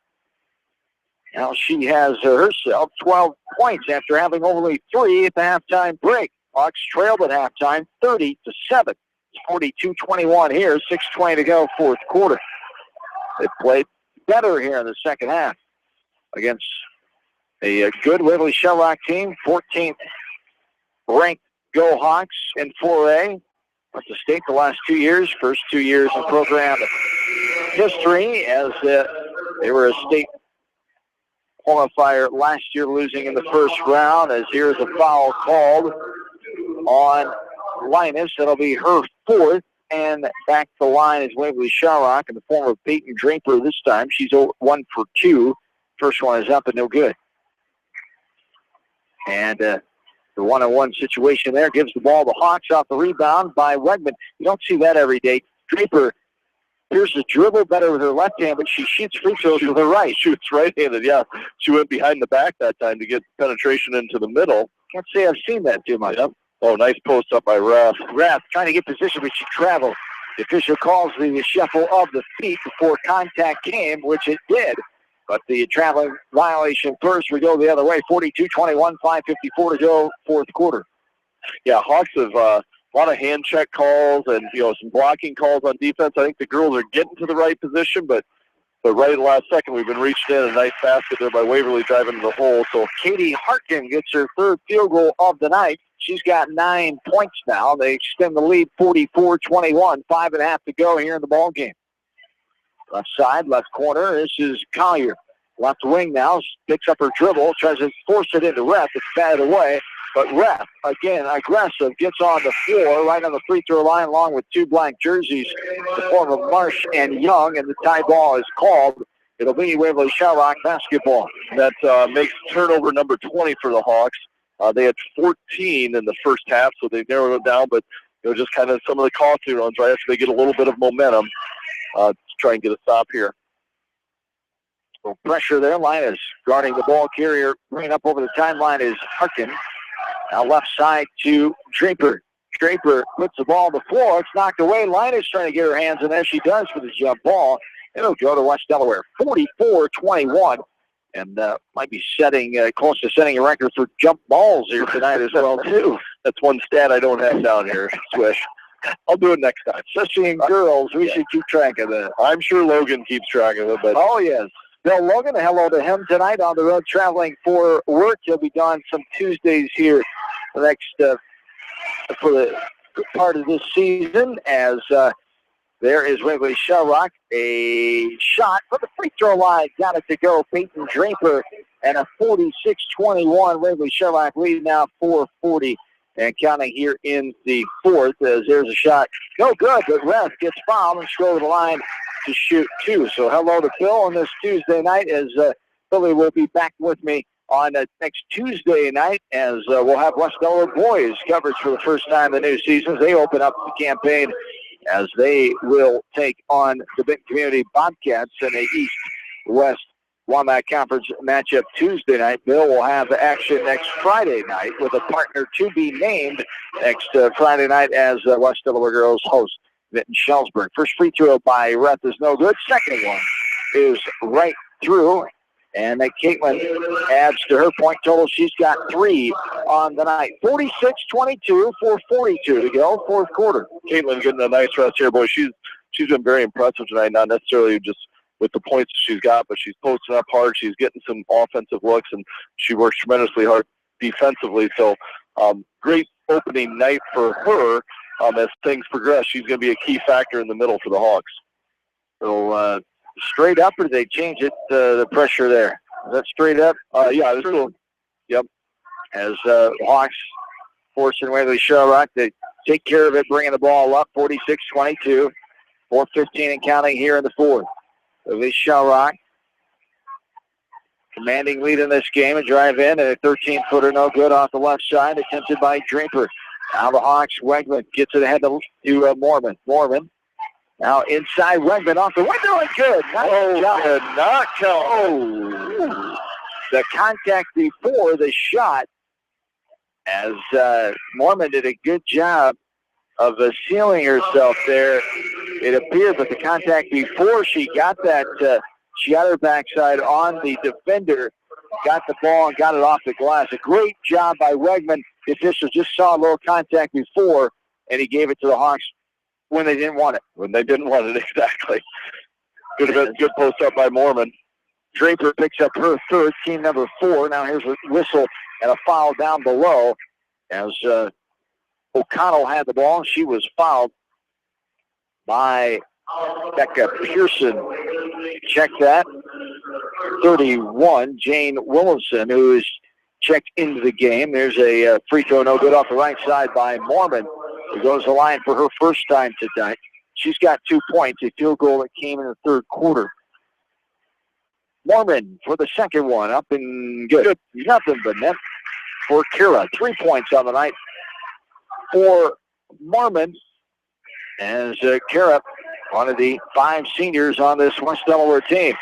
Now she has herself 12 points after having only 3 at the halftime break. Hawks trailed at halftime 30-7. It's 42-21 here, 6:20 to go, fourth quarter. They played better here in the second half against a good Waverly-Shell Rock team, 14th ranked Go Hawks in 4A. Went to state the last 2 years, first 2 years in program history, as they were a state qualifier last year, losing in the first round. As here's a foul called on Linus. That'll be her 4th, and back to the line is Waverly-Shell Rock in the form of Peyton Draper this time. She's 1 for 2. First one is up and no good. And the one-on-one situation there gives the ball to Hawks off the rebound by Wegman. You don't see that every day. Draper appears to dribble better with her left hand, but she shoots free throws with her right. Shoots right-handed, yeah. She went behind the back that time to get penetration into the middle. Can't say I've seen that too much. Yep. Oh, nice post up by Ref. Ref trying to get position, but she traveled. The official calls the shuffle of the feet before contact came, which it did. But the traveling violation first. We go the other way. 42-21, 5:54 to go, fourth quarter. Yeah, Hawks have a lot of hand check calls and some blocking calls on defense. I think the girls are getting to the right position, but But right at the last second, we've been reached in. A nice basket there by Waverly driving to the hole. So Katie Harkin gets her third field goal of the night. She's got 9 points now. They extend the lead 44-21. 5.5 to go here in the ball game. Left side, left corner. This is Collier. Left wing now. Picks up her dribble. Tries to force it into Ref. It's batted away. But Ref, again, aggressive, gets on the floor right on the free throw line along with 2 blank jerseys, the form of Marsh and Young, and the tie ball is called. It'll be Waverly-Shell basketball. That makes turnover number 20 for the Hawks. They had 14 in the first half, so they narrowed it down, but just kind of some of the costly runs right after they get a little bit of momentum to try and get a stop here. So pressure there. Linus guarding the ball carrier. Bringing up over the timeline is Harkin. Now left side to Draper. Draper puts the ball on the floor. It's knocked away. Linus trying to get her hands, and there she does for the jump ball. It'll go to West Delaware. 44-21. And might be close to setting a record for jump balls here tonight as well, too. That's one stat I don't have down here, Swish. I'll do it next time. Especially in girls, we should keep track of that. I'm sure Logan keeps track of it. But oh, yes. Bill Logan, hello to him tonight on the road traveling for work. He'll be gone some Tuesdays here the next for the part of this season as there is Waverly-Shell. A shot from the free throw line. Got it to go. Peyton Draper and a 46-21 Waverly-Shell lead now 4:40 and counting here in the fourth as there's a shot. No good, but Ref gets fouled and goes to the line to shoot 2. So hello to Phil on this Tuesday night as Billy will be back with me on next Tuesday night as we'll have West Delaware boys coverage for the first time in the new season. They open up the campaign as they will take on the Benton Community Bobcats in a East-West Wombat Conference matchup Tuesday night. Bill will have action next Friday night with a partner to be named next Friday night as West Delaware girls host Vinton-Shellsburg. First free throw by Ref is no good. Second one is right through. And then Caitlin adds to her point total. She's got 3 on the night. 46-22, 4:42 to go, fourth quarter. Caitlin getting a nice rest here, boy. She's been very impressive tonight, not necessarily just with the points she's got, but she's posting up hard. She's getting some offensive looks, and she works tremendously hard defensively. So great opening night for her. As things progress, she's going to be a key factor in the middle for the Hawks. So straight up, or did they change it, the pressure there? Is that straight up? Yeah, it's cool. Yep. As Hawks forcing Waverly-Shell to take care of it, bringing the ball up, 46-22. 4:15 and counting here in the fourth. Waverly-Shell commanding lead in this game. A drive in, and a 13-footer no good off the left side, attempted by Draper. Now the Hawks, Wegman gets it ahead to Mormon. Mormon now inside, Wegman off the window and good. Did not count. Oh, the contact before the shot as Mormon did a good job of sealing herself there. It appeared, but the contact before she got that, she got her backside on the defender, got the ball and got it off the glass. A great job by Wegman. The officials just saw a little contact before, and he gave it to the Hawks when they didn't want it. When they didn't want it, exactly. Good post up by Mormon. Draper picks up her third, team number 4. Now here's a whistle and a foul down below as O'Connell had the ball. She was fouled by Becca Pearson. Check that. 31, Jane Williamson, who is checked into the game. There's a free throw no good off the right side by Mormon, who goes to the line for her first time tonight. She's got 2 points, a field goal that came in the third quarter. Mormon for the second one, up and good. Nothing but net for Kira. 3 points on the night for Mormon, as Kira, one of the 5 seniors on this West Delaware team.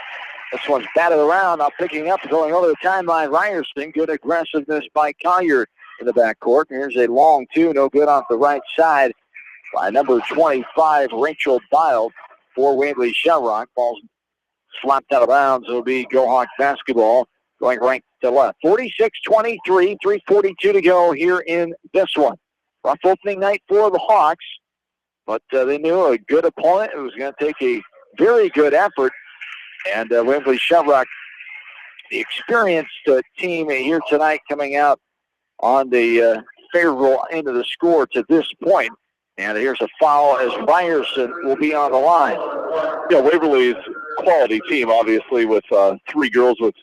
This one's batted around, now picking up, going over the timeline. Ryerson, good aggressiveness by Collier in the backcourt. Here's a long 2, no good off the right side by number 25, Rachel Dial for Waverly-Shell. Ball's slapped out of bounds. It'll be Go Hawk basketball going right to left. 46-23, 3:42 to go here in this one. Rough opening night for the Hawks, but they knew a good opponent. It was going to take a very good effort And Waverly-Shell, the experienced team here tonight, coming out on the favorable end of the score to this point. And here's a foul as Ryerson will be on the line. Yeah, Waverly's quality team, obviously, with 3 girls with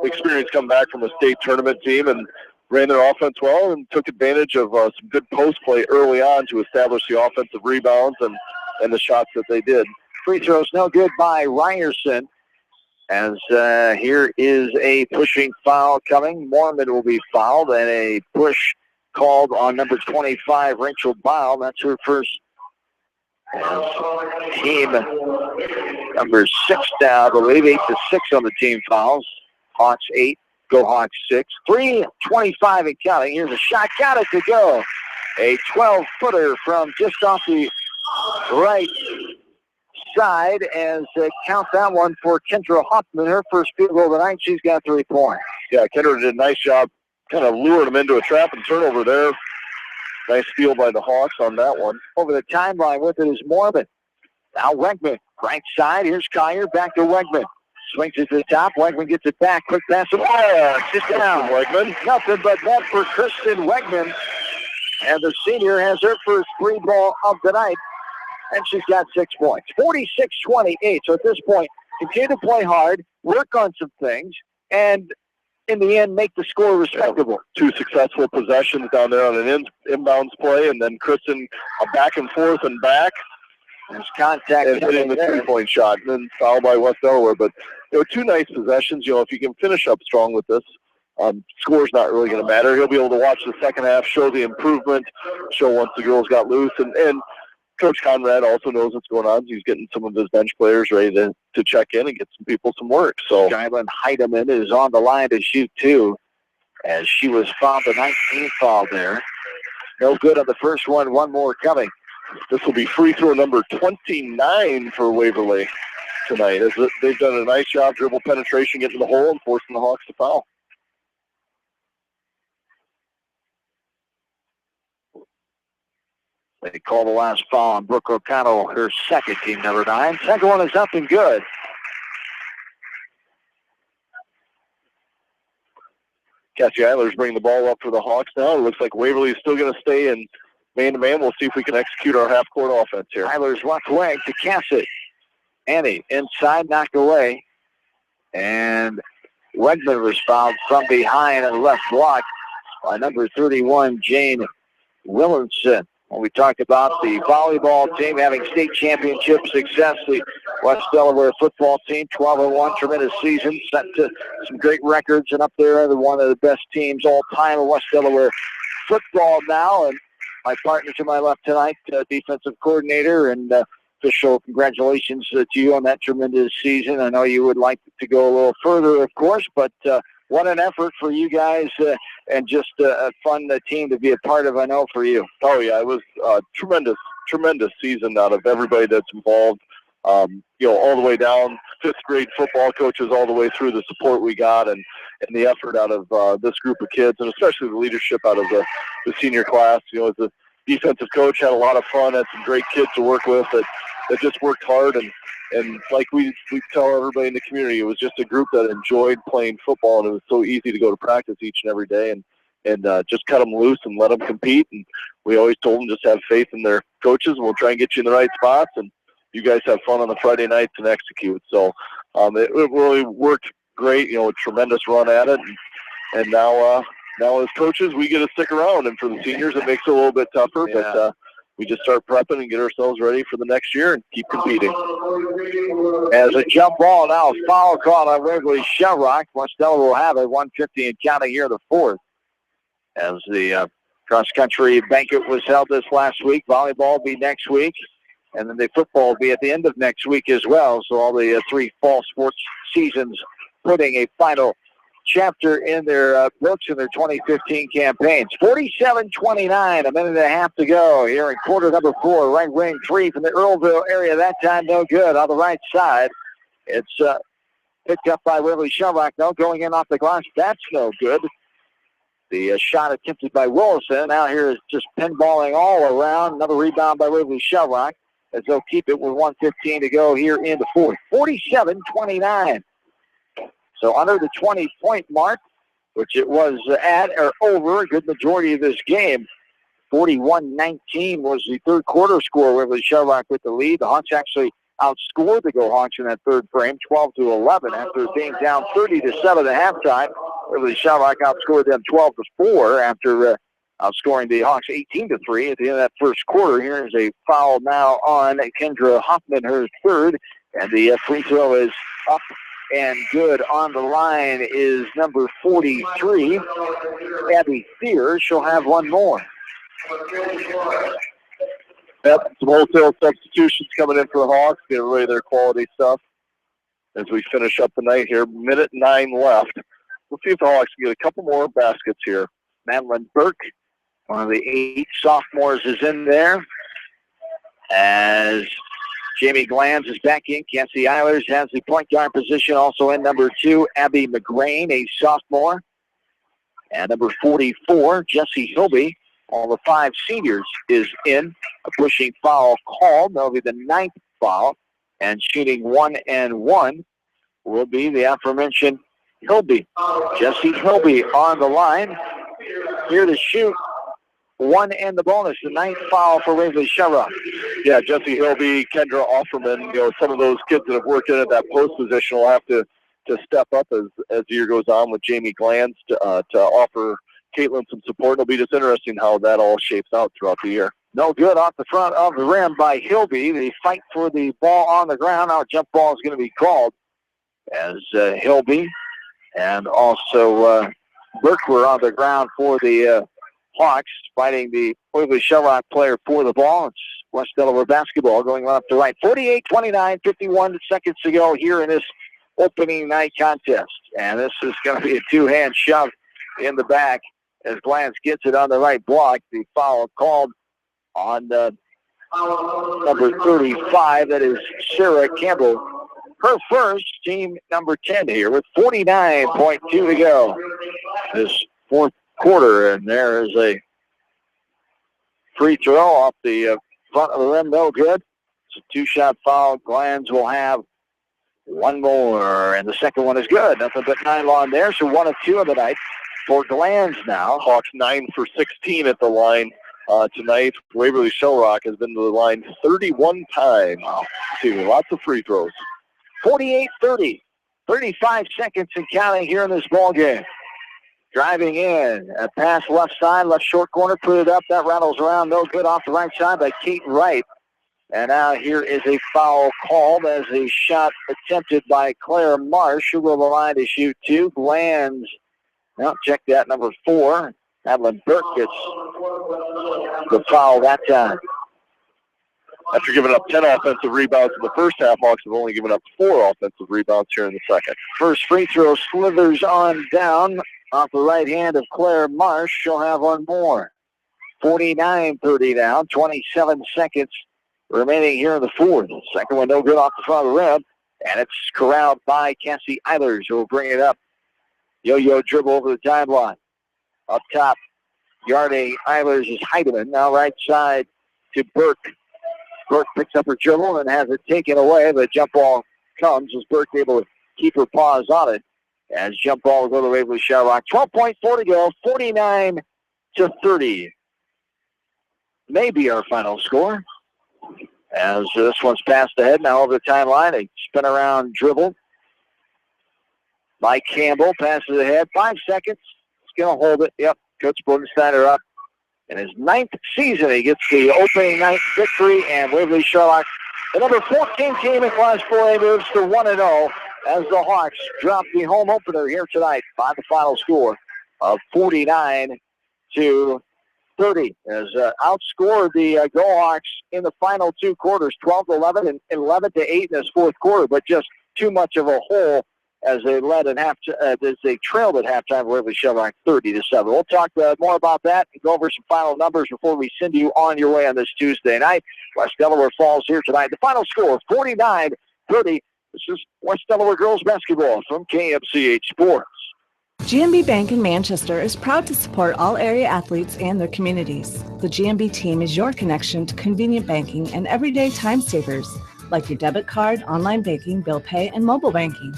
experience coming back from a state tournament team, and ran their offense well and took advantage of some good post play early on to establish the offensive rebounds and the shots that they did. Free throws no good by Ryerson. As here is a pushing foul coming. Mormon will be fouled, and a push called on number 25, Rachel Bile. That's her first. Team number 6 now, I believe. 8 to 6 on the team fouls. Hawks 8, go Hawks 6. 3:25 and counting. Here's a shot, got it to go. A 12-footer from just off the right side, as count that one for Kendra Hoffman. Her first field goal of the night. She's got 3 points. Yeah, Kendra did a nice job kind of luring them into a trap and turnover there. Nice steal by the Hawks on that one. Over the timeline with it is Mormon. Now Wegman, right side. Here's Kyer, back to Wegman. Swings it to the top. Wegman gets it back. Quick pass. Just down. Wegman. Nothing but net for Kristen Wegman. And the senior has her first 3 ball of the night. And she's got 6 points. 46-28. So at this point, continue to play hard, work on some things, and in the end, make the score respectable. 2 successful possessions down there on an inbounds play, and then Kristen a back and forth and back. There's contact. And hitting the 3-point shot, and then foul by West Delaware. But 2 nice possessions. If you can finish up strong with this, score's not really going to matter. He'll be able to watch the second half, show the improvement, show once the girls got loose, and Coach Conrad also knows what's going on. He's getting some of his bench players ready to check in and get some people some work. So Jalen Heidemann is on the line to shoot 2, as she was fouled, the 19th foul there. No good on the first one. 1 more coming. This will be free throw number 29 for Waverly tonight. As they've done a nice job dribble penetration, getting to the hole and forcing the Hawks to foul. They call the last foul on Brooke O'Connell, her second, team number 9. Second one is up and good. Cassie Eiler's bringing the ball up for the Hawks now. It looks like Waverly is still going to stay in man-to-man. We'll see if we can execute our half-court offense here. Eiler's left wing to Cassidy. Annie inside, knocked away. And Wegman was fouled from behind on the left block by number 31, Jane Williamson. When we talked about the volleyball team having state championship success, the West Delaware football team, 12-1, tremendous season, set to some great records, and up there, one of the best teams all time in West Delaware football now. And my partner to my left tonight, defensive coordinator, and official congratulations to you on that tremendous season. I know you would like to go a little further, of course, but what an effort for you guys, and just a fun team to be a part of, I know, for you. Oh, yeah, it was a tremendous season out of everybody that's involved, all the way down, 5th grade football coaches, all the way through the support we got and the effort out of this group of kids, and especially the leadership out of the senior class. As a defensive coach, had a lot of fun, had some great kids to work with that just worked hard, and like we tell everybody in the community, it was just a group that enjoyed playing football, and it was so easy to go to practice each and every day and just cut them loose and let them compete. And we always told them just have faith in their coaches, and we'll try and get you in the right spots, and you guys have fun on the Friday nights and execute. So it really worked great, a tremendous run at it. And now as coaches, we get to stick around, and for the seniors, it makes it a little bit tougher, but we just start prepping and get ourselves ready for the next year and keep competing. As a jump ball now, foul call on Waverly-Shell. West Delaware will have it, 150 and counting here, the 4th. As the cross-country banquet was held this last week, volleyball will be next week, and then the football will be at the end of next week as well. So all the 3 fall sports seasons putting a final chapter in their books in their 2015 campaigns. 47-29, a minute and a half to go here in quarter number 4. Right wing 3 from the Earlville area. That time no good on the right side. It's picked up by Waverly-Shell. No, going in off the glass. That's no good. The shot attempted by Willison. Now here is just pinballing all around. Another rebound by Waverly-Shell. as they'll keep it with 1:15 to go here in the fourth. 47-29. So under the 20-point mark, which it was at or over a good majority of this game. 41-19 was the third quarter score. Waverly-Shell with the lead. The Hawks actually outscored the Go Hawks in that third frame, 12-11, after being down 30-7 at halftime. Waverly-Shell outscored them 12-4 after outscoring the Hawks 18-3 at the end of that first quarter. Here is a foul now on Kendra Hoffman, her third, and the free throw is up and good. On the line is number 43, Abby Fear. She'll have one more. Yep, some wholesale substitutions coming in for the Hawks, getting ready their quality stuff as we finish up the night here. 1:09 left. We'll see if the Hawks can get a couple more baskets here. Madeline Burke, one of the 8 sophomores, is in there. As Jamie Glanz is back in. Cassie Eilers has the point guard position. Also in number 2, Abby McGrain, a sophomore. And number 44, Jessie Hilby, all the 5 seniors, is in. A pushing foul called. That'll be the 9th foul. And shooting 1-1 will be the aforementioned Hilby. Jessie Hilby on the line. Here to shoot. 1 and the bonus, the 9th foul for Waverly-Shell. Yeah, Jessie Hilby, Kendra Offerman, some of those kids that have worked in at that post position will have to step up as the year goes on with Jamie Glanz to offer Caitlin some support. It'll be just interesting how that all shapes out throughout the year. No good off the front of the rim by Hilby. They fight for the ball on the ground. Now a jump ball is going to be called as Hilby and also Burke were on the ground for the Hawks, fighting the Waverly-Shell player for the ball. It's West Delaware basketball going left to right. 48-29, 51 seconds to go here in this opening night contest. And this is going to be a 2-hand shove in the back as Glantz gets it on the right block. The foul called on number 35. That is Sarah Campbell. Her first, team number 10 here with 49.2 to go. This fourth quarter, and there is a free throw off the front of the rim, no good. It's a 2-shot foul. Glantz will have one more, and the second one is good. Nothing but nylon there, so 1 of 2 of the night for Glantz now. Hawks 9 for 16 at the line tonight. Waverly-Shell has been to the line 31 times. Lots of free throws. 48-30, 35 seconds and counting here in this ball game. Driving in, a pass left side, left short corner, put it up. That rattles around, no good off the right side by Kate Wright. And now here is a foul called as a shot attempted by Claire Marsh, who will the line to shoot 2. Glantz, now check that, number 4. Madeline Burke gets the foul that time. After giving up 10 offensive rebounds in the first half, Hawks have only given up 4 offensive rebounds here in the second. First free throw slithers on down off the right hand of Claire Marsh. She'll have one more. 49-30 now, 27 seconds remaining here in the fourth. Second one no good off the front of the rim, and it's corralled by Cassie Eilers, who will bring it up. Yo-yo dribble over the timeline. Up top, yarding Eilers is Heidemann. Now right side to Burke. Burke picks up her dribble and has it taken away. The jump ball comes. Was Burke able to keep her paws on it? As jump ball will go to Waverly-Shell. 12.4 to go, 49-30. Maybe our final score. As this one's passed ahead now over the timeline. A spin around dribble by Campbell. Passes ahead. 5 seconds. He's going to hold it. Yep. Coach Bodensteiner up. In his 9th season, he gets the opening night victory, and Waverly-Shell, the number 14 team in Class 4A, moves to 1-0 as the Hawks drop the home opener here tonight by the final score of 49-30. As outscored the Go Hawks in the final 2 quarters, 12-11 and 11-8 in this fourth quarter, but just too much of a hole as they led at as they trailed at halftime. Waverly-Shell 30-7. We'll talk more about that and go over some final numbers before we send you on your way on this Tuesday night. West Delaware falls here tonight. The final score, 49-30. This is West Delaware girls basketball from KMCH Sports. GMB Bank in Manchester is proud to support all area athletes and their communities. The GMB team is your connection to convenient banking and everyday time savers, like your debit card, online banking, bill pay, and mobile banking.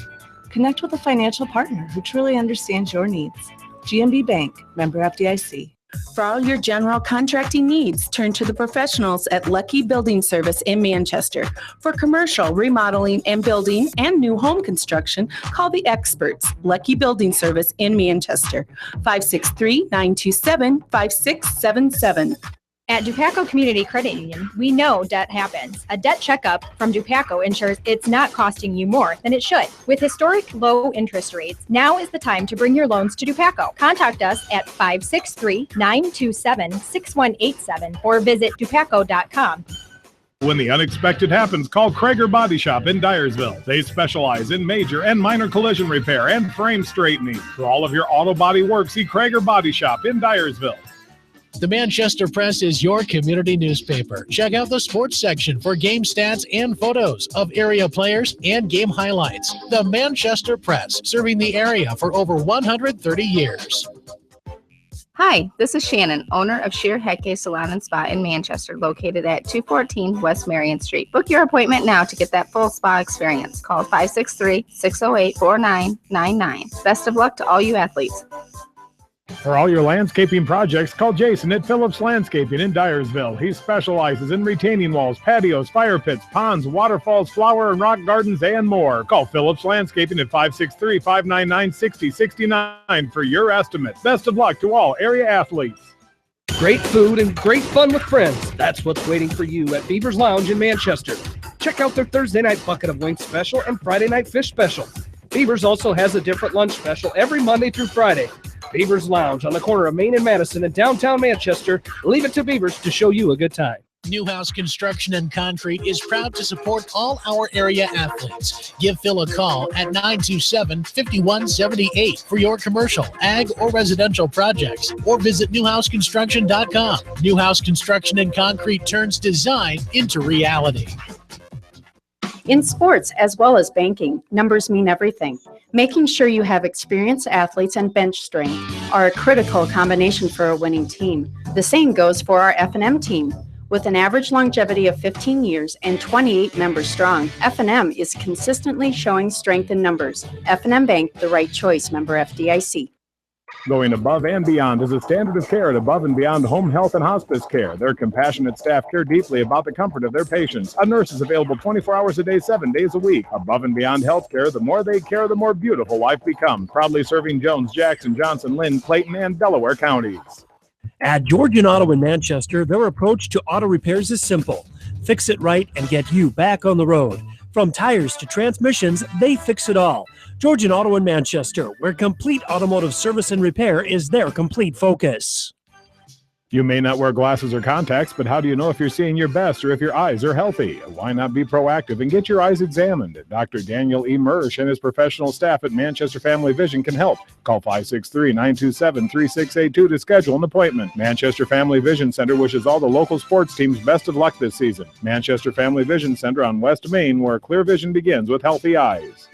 Connect with a financial partner who truly understands your needs. GMB Bank, member FDIC. For all your general contracting needs, turn to the professionals at Lucky Building Service in Manchester. For commercial, remodeling and building and new home construction, call the experts, Lucky Building Service in Manchester, 563-927-5677. At Dupaco Community Credit Union, we know debt happens. A debt checkup from Dupaco ensures it's not costing you more than it should. With historic low interest rates, now is the time to bring your loans to Dupaco. Contact us at 563-927-6187 or visit dupaco.com. When the unexpected happens, call Krager Body Shop in Dyersville. They specialize in major and minor collision repair and frame straightening. For all of your auto body work, see Krager Body Shop in Dyersville. The Manchester Press is your community newspaper. Check out the sports section for game stats and photos of area players and game highlights. The Manchester Press, serving the area for over 130 years. Hi, this is Shannon, owner of Sheer Hecke Salon and Spa in Manchester, located at 214 West Marion Street. Book your appointment now to get that full spa experience. Call 563-608-4999. Best of luck to all you athletes. For all your landscaping projects, call Jason at Phillips Landscaping in Dyersville. He specializes in retaining walls, patios, fire pits, ponds, waterfalls, flower and rock gardens, and more. Call Phillips Landscaping at 563-599-6069 for your estimate. Best of luck to all area athletes. Great food and great fun with friends. That's what's waiting for you at Beaver's Lounge in Manchester. Check out their Thursday night bucket of wings special and Friday night fish special. Beaver's also has a different lunch special every Monday through Friday. Beaver's Lounge on the corner of Main and Madison in downtown Manchester. Leave it to Beaver's to show you a good time. Newhouse Construction and Concrete is proud to support all our area athletes. Give Phil a call at 927-5178 for your commercial, ag, or residential projects, or visit newhouseconstruction.com. Newhouse Construction and Concrete turns design into reality. In sports, as well as banking, numbers mean everything. Making sure you have experienced athletes and bench strength are a critical combination for a winning team. The same goes for our F&M team. With an average longevity of 15 years and 28 members strong, F&M is consistently showing strength in numbers. F&M Bank, the right choice, member FDIC. Going above and beyond is a standard of care at Above and Beyond Home Health and Hospice Care. Their compassionate staff care deeply about the comfort of their patients. A nurse is available 24 hours a day, 7 days a week. Above and Beyond Healthcare, the more they care, the more beautiful life becomes. Proudly serving Jones, Jackson, Johnson, Lynn, Clayton, and Delaware counties. At Georgian Auto in Manchester, their approach to auto repairs is simple. Fix it right and get you back on the road. From tires to transmissions, they fix it all. Georgian Auto in Manchester, where complete automotive service and repair is their complete focus. You may not wear glasses or contacts, but how do you know if you're seeing your best or if your eyes are healthy? Why not be proactive and get your eyes examined? Dr. Daniel E. Mersch and his professional staff at Manchester Family Vision can help. Call 563-927-3682 to schedule an appointment. Manchester Family Vision Center wishes all the local sports teams best of luck this season. Manchester Family Vision Center on West Main, where clear vision begins with healthy eyes.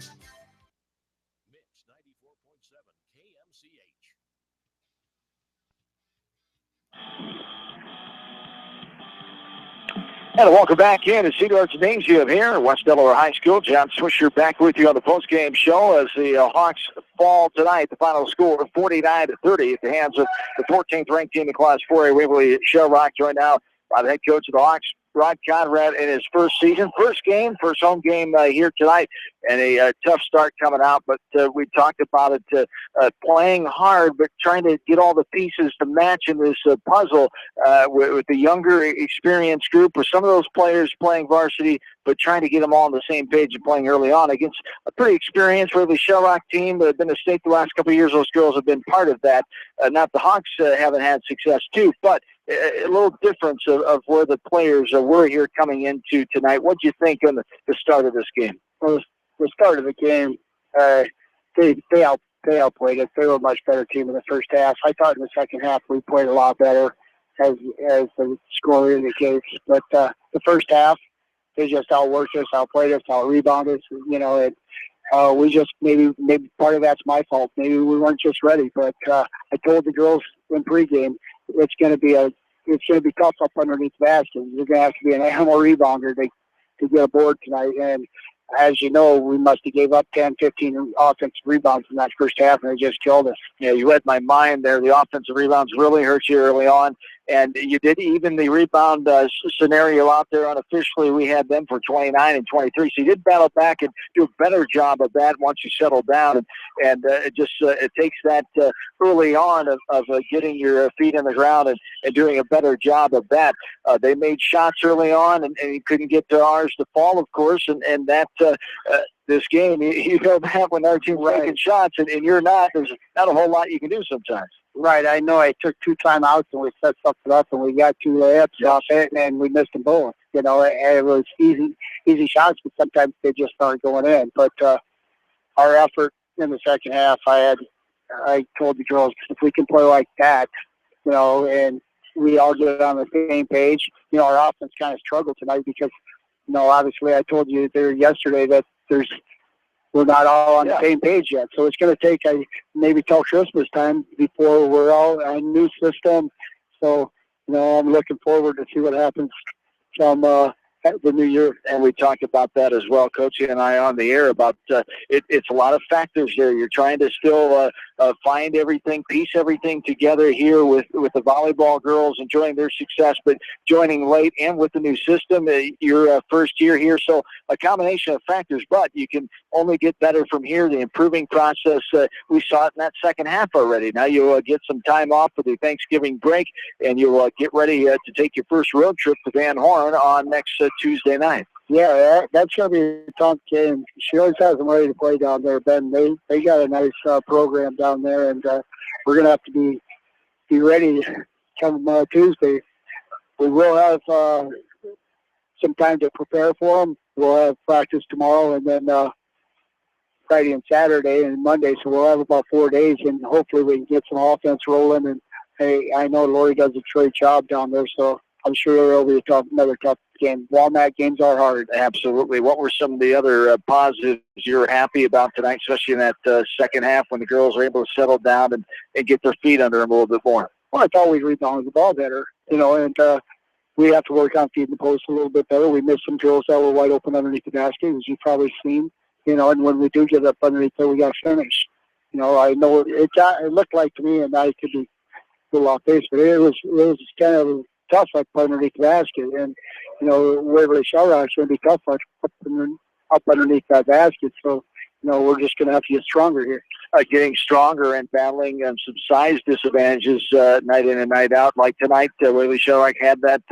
And welcome back in to Cedar Gymnasium here at West Delaware High School. John Swisher back with you on the postgame show as the Hawks fall tonight. The final score 49-30 at the hands of the 14th ranked team in Class 4A, Waverly-Shell Rock, joined now by the head coach of the Hawks, Rod Conrad, in his first season. First home game here tonight, and a tough start coming out. But we talked about it, playing hard, but trying to get all the pieces to match in this puzzle with the younger, experienced group, with some of those players playing varsity, but trying to get them all on the same page and playing early on against a pretty experienced Waverly-Shell Rock team that have been to state the last couple of years. Those girls have been part of that. Not the Hawks haven't had success too, but a little difference of where the players were here coming into tonight. What do you think on the start of this game? Well, the start of the game, they outplayed us. They were a much better team in the first half. I thought in the second half we played a lot better, as the score indicates. But the first half, they just outworked us, outplayed us, out-rebounded us. You know, We just maybe part of that's my fault. Maybe we weren't just ready. But I told the girls in pregame it's going to be tough up underneath the basket. You're going to have to be an animal rebounder to get aboard tonight. And as you know, we must have gave up 10, 15 offensive rebounds in that first half, and it just killed us. Yeah, you read my mind there. The offensive rebounds really hurt you early on. And you did even the rebound scenario out there unofficially. We had them for 29 and 23. So you did battle back and do a better job of that once you settle down. And it takes that early on of getting your feet in the ground and doing a better job of that. They made shots early on, and you couldn't get to ours to fall, of course. And that this game, you know that when our team's making shots and you're not, there's not a whole lot you can do sometimes. Right, I know. I took 2 timeouts and we set something up and we got 2 layups off it and we missed them both. You know, it was easy shots, but sometimes they just aren't going in. But our effort in the second half, I told the girls, if we can play like that, you know, and we all get on the same page, you know, our offense kind of struggled tonight because, you know, obviously I told you there yesterday that we're not all on the same page yet. So it's going to take maybe till Christmas time before we're all on a new system. So, you know, I'm looking forward to see what happens from the new year. And we talked about that as well, Coach and I on the air about it's a lot of factors there. You're trying to still find everything, piece everything together here with the volleyball girls enjoying their success, but joining late and with the new system, your first year here. So a combination of factors, but you can only get better from here. The improving process, we saw it in that second half already. Now you'll get some time off for the Thanksgiving break, and you'll get ready to take your first road trip to Van Horn on next Tuesday night. Yeah, that's going to be a tough game. She always has them ready to play down there, Ben. They got a nice program down there, and we're going to have to be ready come Tuesday. We will have some time to prepare for them. We'll have practice tomorrow, and then Friday and Saturday and Monday, so we'll have about 4 days, and hopefully we can get some offense rolling. And hey, I know Lori does a great job down there, so I'm sure it'll be another tough game. Walnut games are hard. Absolutely. What were some of the other positives you were happy about tonight, especially in that second half when the girls were able to settle down and get their feet under them a little bit more? Well, I thought we rebounded the ball better, you know, and we have to work on feeding the post a little bit better. We missed some drills that were wide open underneath the basket, as you've probably seen, you know, and when we do get up underneath there, we got to finish. You know, I know it looked like to me, and I could be a little off base, but it was kind of tough up underneath the basket. And, you know, Waverly-Shell is going to be tough up underneath that basket. So, you know, we're just going to have to get stronger here. Getting stronger and battling some size disadvantages night in and night out. Like tonight, Waverly-Shell had that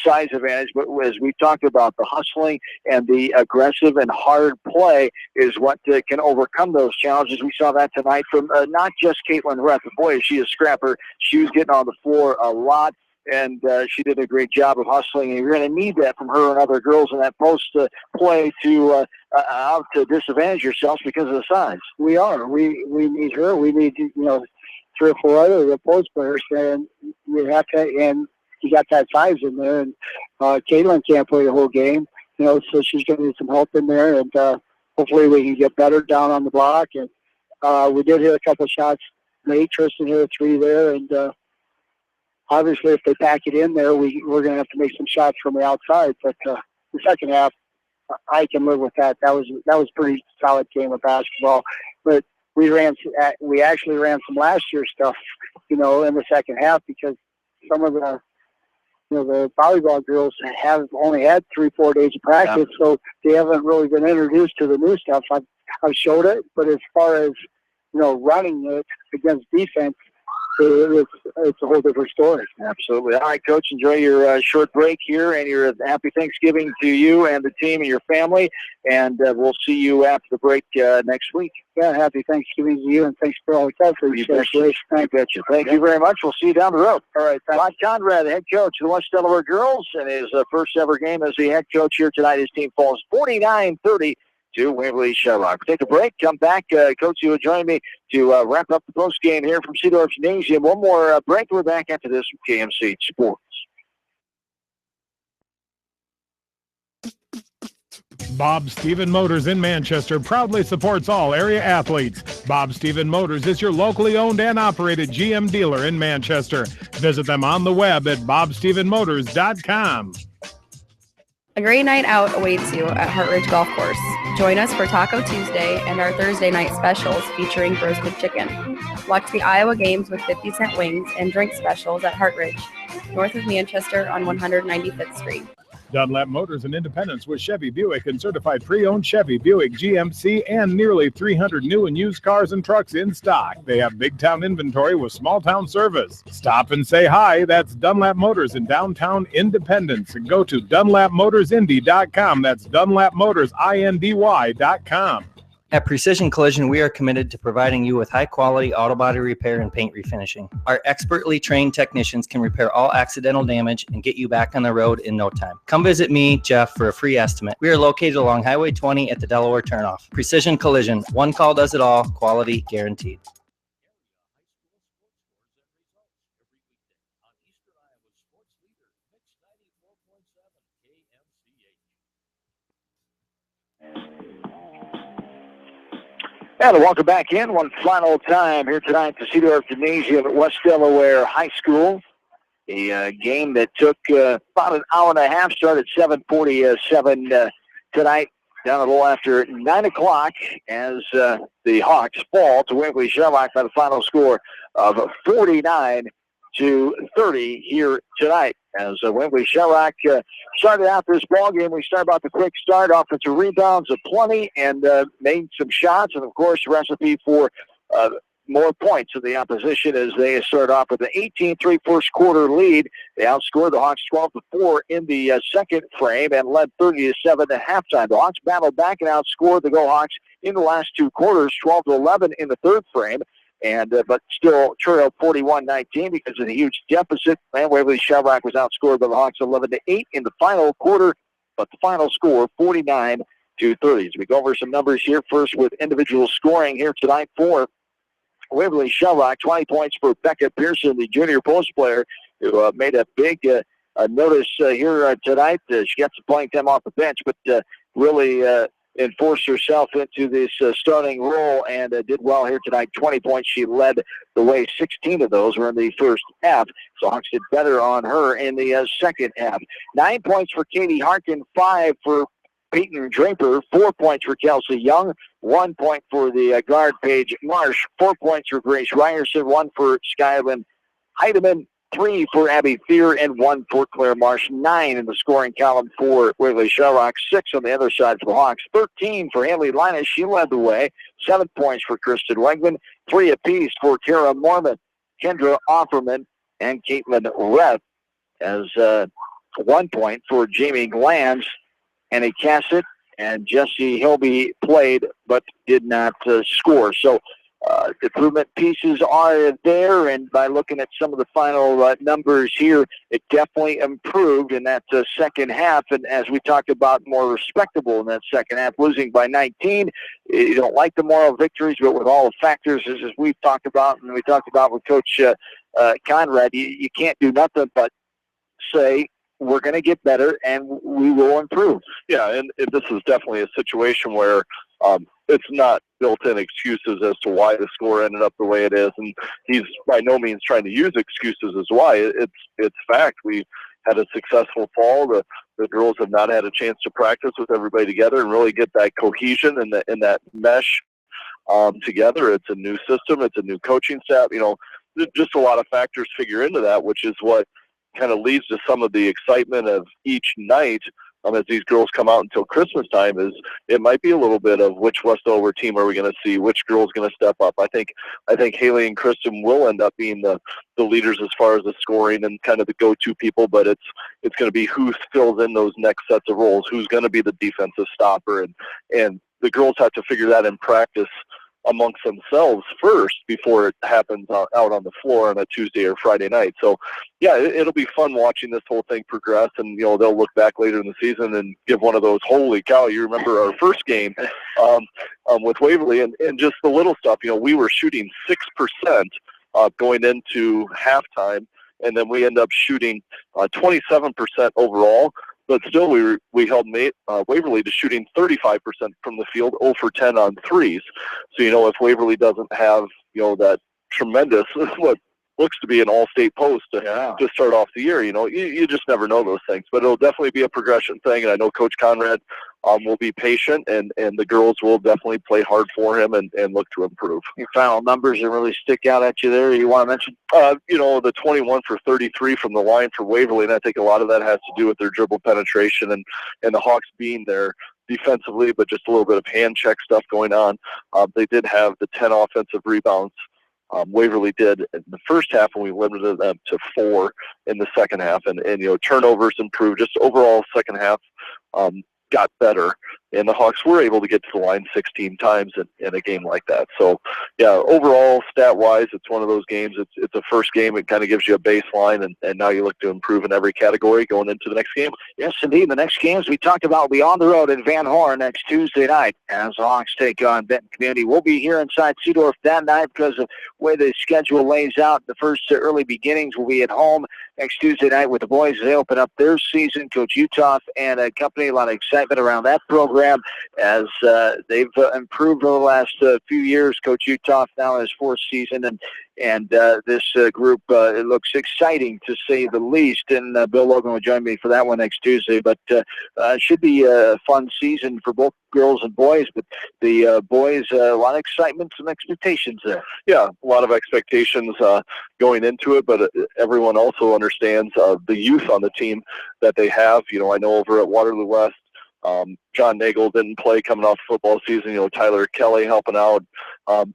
size advantage. But as we talked about, the hustling and the aggressive and hard play is what can overcome those challenges. We saw that tonight from not just Caitlin Reth, but boy, is she a scrapper. She was getting on the floor a lot. And she did a great job of hustling. And you're going to need that from her and other girls in that post play to out to disadvantage yourselves because of the size. We are. We need her. We need, you know, 3 or 4 other post players, and we have to. And you got that size in there. And Caitlin can't play the whole game, you know, so she's going to need some help in there. And hopefully we can get better down on the block. And we did hit a couple shots late. Tristan hit a 3 there, and obviously, if they pack it in there, we're going to have to make some shots from the outside. But the second half, I can live with that. That was a pretty solid game of basketball. But we actually ran some last year's stuff, you know, in the second half because some of the volleyball girls have only had 3-4 days of practice, so they haven't really been introduced to the new stuff. I've showed it, but as far as, you know, running it against defense, it's a whole different story. Absolutely. All right, Coach, enjoy your short break here, and your happy Thanksgiving to you and the team and your family, and we'll see you after the break next week. Yeah, happy Thanksgiving to you, and thanks for all the coverage. Thank you very much. We'll see you down the road. All right, Todd Conrad, the head coach of the West Delaware girls, and his first ever game as the head coach here tonight. His team falls 49-30 to Waverly-Shell. Take a break, come back. Coach, you will join me to wrap up the post game here from Cedar Gymnasium. One more break. We're back after this from KMC Sports. Bob Stephen Motors in Manchester proudly supports all area athletes. Bob Stephen Motors is your locally owned and operated GM dealer in Manchester. Visit them on the web at bobstephenmotors.com. A great night out awaits you at Hartridge Golf Course. Join us for Taco Tuesday and our Thursday night specials featuring roasted chicken. Watch the Iowa games with 50-cent wings and drink specials at Hartridge, north of Manchester on 195th Street. Dunlap Motors in Independence with Chevy Buick and certified pre-owned Chevy Buick GMC and nearly 300 new and used cars and trucks in stock. They have big town inventory with small town service. Stop and say hi. That's Dunlap Motors in downtown Independence. And go to DunlapMotorsIndy.com. That's DunlapMotorsIndy.com. At Precision Collision, we are committed to providing you with high-quality auto body repair and paint refinishing. Our expertly trained technicians can repair all accidental damage and get you back on the road in no time. Come visit me, Jeff, for a free estimate. We are located along Highway 20 at the Delaware turnoff. Precision Collision. One call does it all. Quality guaranteed. And welcome back in one final time here tonight to Cedar Gymnasium at West Delaware High School. A game that took about an hour and a half, started 7:47 tonight, down a little after 9 o'clock as the Hawks fall to Waverly-Shell by the final score of 49-30 here tonight. As Waverly-Shell started out this ball game, we start about the quick start, offensive rebounds aplenty, and made some shots, and of course, recipe for more points of the opposition as they start off with an 18-3 first quarter lead. They outscored the Hawks 12-4 in the second frame and led 30-7 at halftime. The Hawks battled back and outscored the Go Hawks in the last two quarters, 12-11 in the third frame. And but still trailed 41-19 because of the huge deficit. And Waverly-Shell was outscored by the Hawks 11-8 in the final quarter, but the final score 49-30. As we go over some numbers here, first with individual scoring here tonight for Waverly-Shell. 20 points for Becca Pearson, the junior post player, who made a big notice here tonight. She got some playing time off the bench, but really enforced herself into this starting role and did well here tonight. 20 points. She led the way. 16 of those were in the first half. So Hawks did better on her in the second half. 9 points for Katie Harkin, 5 for Peyton Draper, 4 points for Kelsey Young, 1 point for the guard Paige Marsh, 4 points for Grace Ryerson, 1 for Skylin Heidemann, 3 for Abby Fear, and 1 for Claire Marsh. 9 in the scoring column for Waverly-Shell. 6 on the other side for the Hawks. 13 for Haley Linus. She led the way. 7 points for Kristen Wegman. 3 apiece for Kara Mormon, Kendra Offerman, and Caitlin Reth. As 1 point for Jamie Glanz, Annie Cassett, and Jesse Hilby played but did not score. So improvement pieces are there, and by looking at some of the final numbers here, it definitely improved in that second half. And as we talked about, more respectable in that second half, losing by 19. You don't like the moral victories, but with all the factors, as we've talked about, and we talked about with Coach Conrad, you can't do nothing but say, we're going to get better and we will improve. Yeah, and this is definitely a situation where it's not built-in excuses as to why the score ended up the way it is, and he's by no means trying to use excuses as why. It's fact. We had a successful fall. The girls have not had a chance to practice with everybody together and really get that cohesion and that mesh together. It's a new system. It's a new coaching staff. You know, just a lot of factors figure into that, which is what kind of leads to some of the excitement of each night as these girls come out until Christmas time. Is it might be a little bit of which West Delaware team are we going to see, which girl's going to step up. I think Haley and Kristen will end up being the leaders as far as the scoring and kind of the go-to people, but it's going to be who fills in those next sets of roles, who's going to be the defensive stopper, and the girls have to figure that in practice amongst themselves first before it happens out on the floor on a Tuesday or Friday night. So, yeah, it'll be fun watching this whole thing progress, and, you know, they'll look back later in the season and give one of those, holy cow, you remember our first game with Waverly, and just the little stuff. You know, we were shooting 6% going into halftime, and then we end up shooting 27% overall. but still we held Waverly to shooting 35% from the field, 0 for 10 on threes. So, if Waverly doesn't have, that tremendous, what looks to be an all-state post to start off the year, you just never know those things. But it'll definitely be a progression thing, and I know Coach Conrad will be patient, and the girls will definitely play hard for him and look to improve. Your final numbers that really stick out at you there, you want to mention? The 21 for 33 from the line for Waverly, and I think a lot of that has to do with their dribble penetration and the Hawks being there defensively, but just a little bit of hand check stuff going on. They did have the 10 offensive rebounds. Waverly did in the first half, and we limited them to 4 in the second half. And turnovers improved. Just overall second half got better, and the Hawks were able to get to the line 16 times in a game like that. So, yeah, overall, stat-wise, it's one of those games. It's a first game. It kind of gives you a baseline, and now you look to improve in every category going into the next game. Yes, indeed. The next games we talked about will be on the road in Van Horn next Tuesday night as the Hawks take on Benton Community. We'll be here inside Seedorf that night because of the way the schedule lays out. The first early beginnings will be at home next Tuesday night with the boys. They open up their season. Coach Uthoff and company, a lot of excitement around that program as they've improved over the last few years. Coach Uthoff now in his 4th season, and this group, it looks exciting to say the least. And Bill Logan will join me for that one next Tuesday. But it should be a fun season for both girls and boys. But the boys, a lot of excitement, some expectations there. Yeah, a lot of expectations going into it, but everyone also understands the youth on the team that they have. I know over at Waterloo West, John Nagel didn't play coming off football season. Tyler Kelly helping out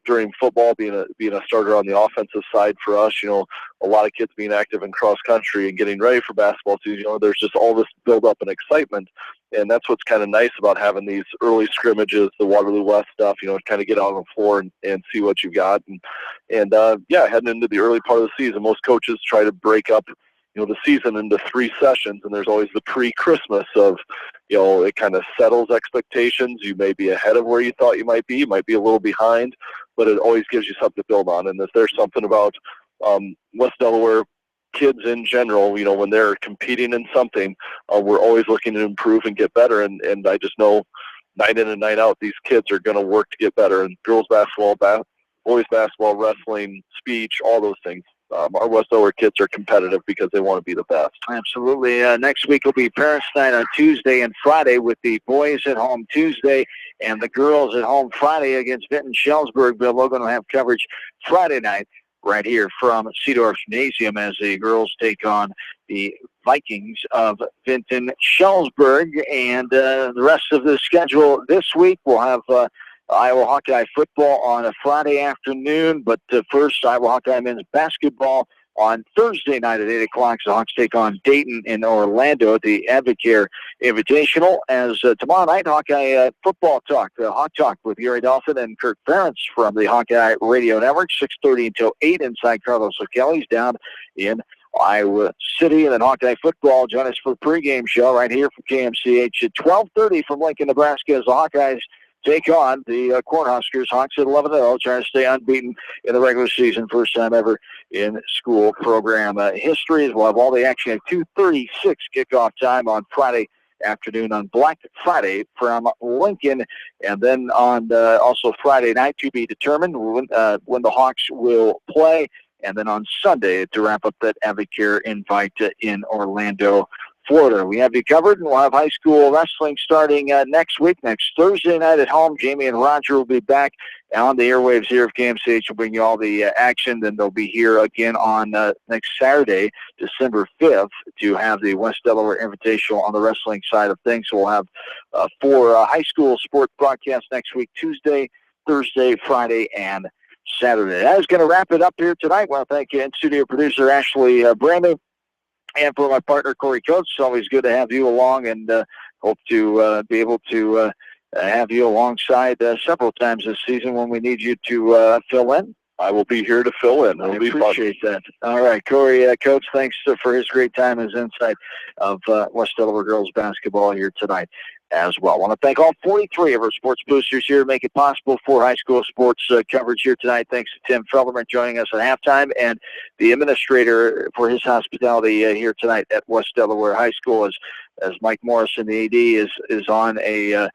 during football, being a starter on the offensive side for us. A lot of kids being active in cross country and getting ready for basketball season. There's just all this build up and excitement, and that's what's kind of nice about having these early scrimmages, the Waterloo West stuff. Kind of get out on the floor and see what you've got, and heading into the early part of the season, most coaches try to break up the season into 3 sessions, and there's always the pre-Christmas of, it kind of settles expectations. You may be ahead of where you thought you might be a little behind, but it always gives you something to build on. And if there's something about West Delaware kids in general, when they're competing in something, we're always looking to improve and get better. And I just know night in and night out, these kids are going to work to get better. And girls basketball, boys basketball, wrestling, speech, all those things. Our West Delaware kids are competitive because they want to be the best. Absolutely. Next week will be Parents' Night on Tuesday and Friday with the boys at home Tuesday and the girls at home Friday against Vinton-Shellsburg. Bill Logan will have coverage Friday night right here from Seedorf Gymnasium as the girls take on the Vikings of Vinton-Shellsburg. And the rest of the schedule this week, we'll have Iowa Hawkeye football on a Friday afternoon, but first Iowa Hawkeye men's basketball on Thursday night at 8 o'clock. The Hawks take on Dayton in Orlando at the Advocare Invitational. As tomorrow night, Hawkeye football talk, Hawk Talk with Gary Dolphin and Kirk Ferentz from the Hawkeye Radio Network, 6:30 until 8 inside Carlos O'Kelly's down in Iowa City. And then Hawkeye football, join us for the pregame show right here from KMCH at 12:30 from Lincoln, Nebraska, as the Hawkeyes take on the Cornhuskers. Hawks at 11-0, trying to stay unbeaten in the regular season, first time ever in school program history. We'll have all the action at 2:36 kickoff time on Friday afternoon on Black Friday from Lincoln. And then on also Friday night to be determined when the Hawks will play. And then on Sunday to wrap up that Advocare invite in Orlando, Florida. We have you covered, and we'll have high school wrestling starting next week, next Thursday night at home. Jamie and Roger will be back on the airwaves here of KMCH. We'll bring you all the action. Then they'll be here again on next Saturday, December 5th, to have the West Delaware Invitational on the wrestling side of things. So we'll have 4 high school sports broadcasts next week, Tuesday, Thursday, Friday, and Saturday. That is going to wrap it up here tonight. Well, thank you, and studio producer Ashley Brandon. And for my partner, Corey Coates, it's always good to have you along, and hope to be able to have you alongside several times this season when we need you to fill in. I will be here to fill in. I appreciate that. All right, Corey Coates, thanks for his great time, his insight of West Delaware girls basketball here tonight. as well. I want to thank all 43 of our sports boosters here to make it possible for high school sports coverage here tonight. Thanks to Tim Felderman joining us at halftime and the administrator for his hospitality here tonight at West Delaware High School as Mike Morrison, the AD, is on a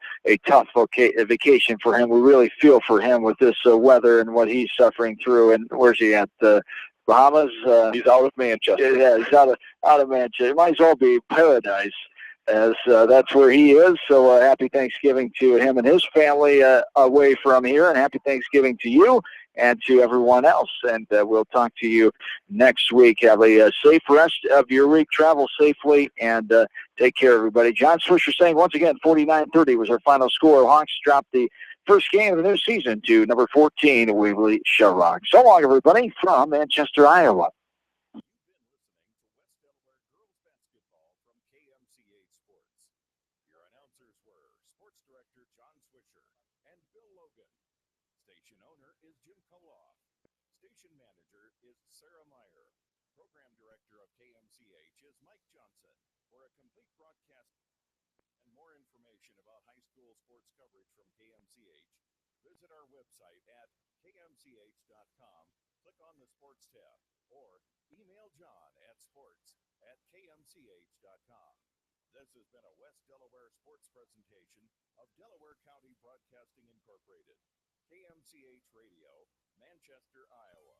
tough vacation for him. We really feel for him with this weather and what he's suffering through. And where's he at? Bahamas? He's out of Manchester. Yeah, he's out of Manchester. It might as well be paradise, as that's where he is. So happy Thanksgiving to him and his family away from here, and happy Thanksgiving to you and to everyone else. And we'll talk to you next week. Have a safe rest of your week. Travel safely, and take care, everybody. John Swisher saying once again, 49-30 was our final score. Hawks dropped the first game of the new season to number 14, Waverly-Shell Rock. So long, everybody, from Manchester, Iowa. Station owner is Jim Koloff. Station manager is Sarah Meyer. Program director of KMCH is Mike Johnson. For a complete broadcast and more information about high school sports coverage from KMCH, visit our website at kmch.com, click on the sports tab, or email John at sports@kmch.com. This has been a West Delaware sports presentation of Delaware County Broadcasting Incorporated. KMCH Radio, Manchester, Iowa.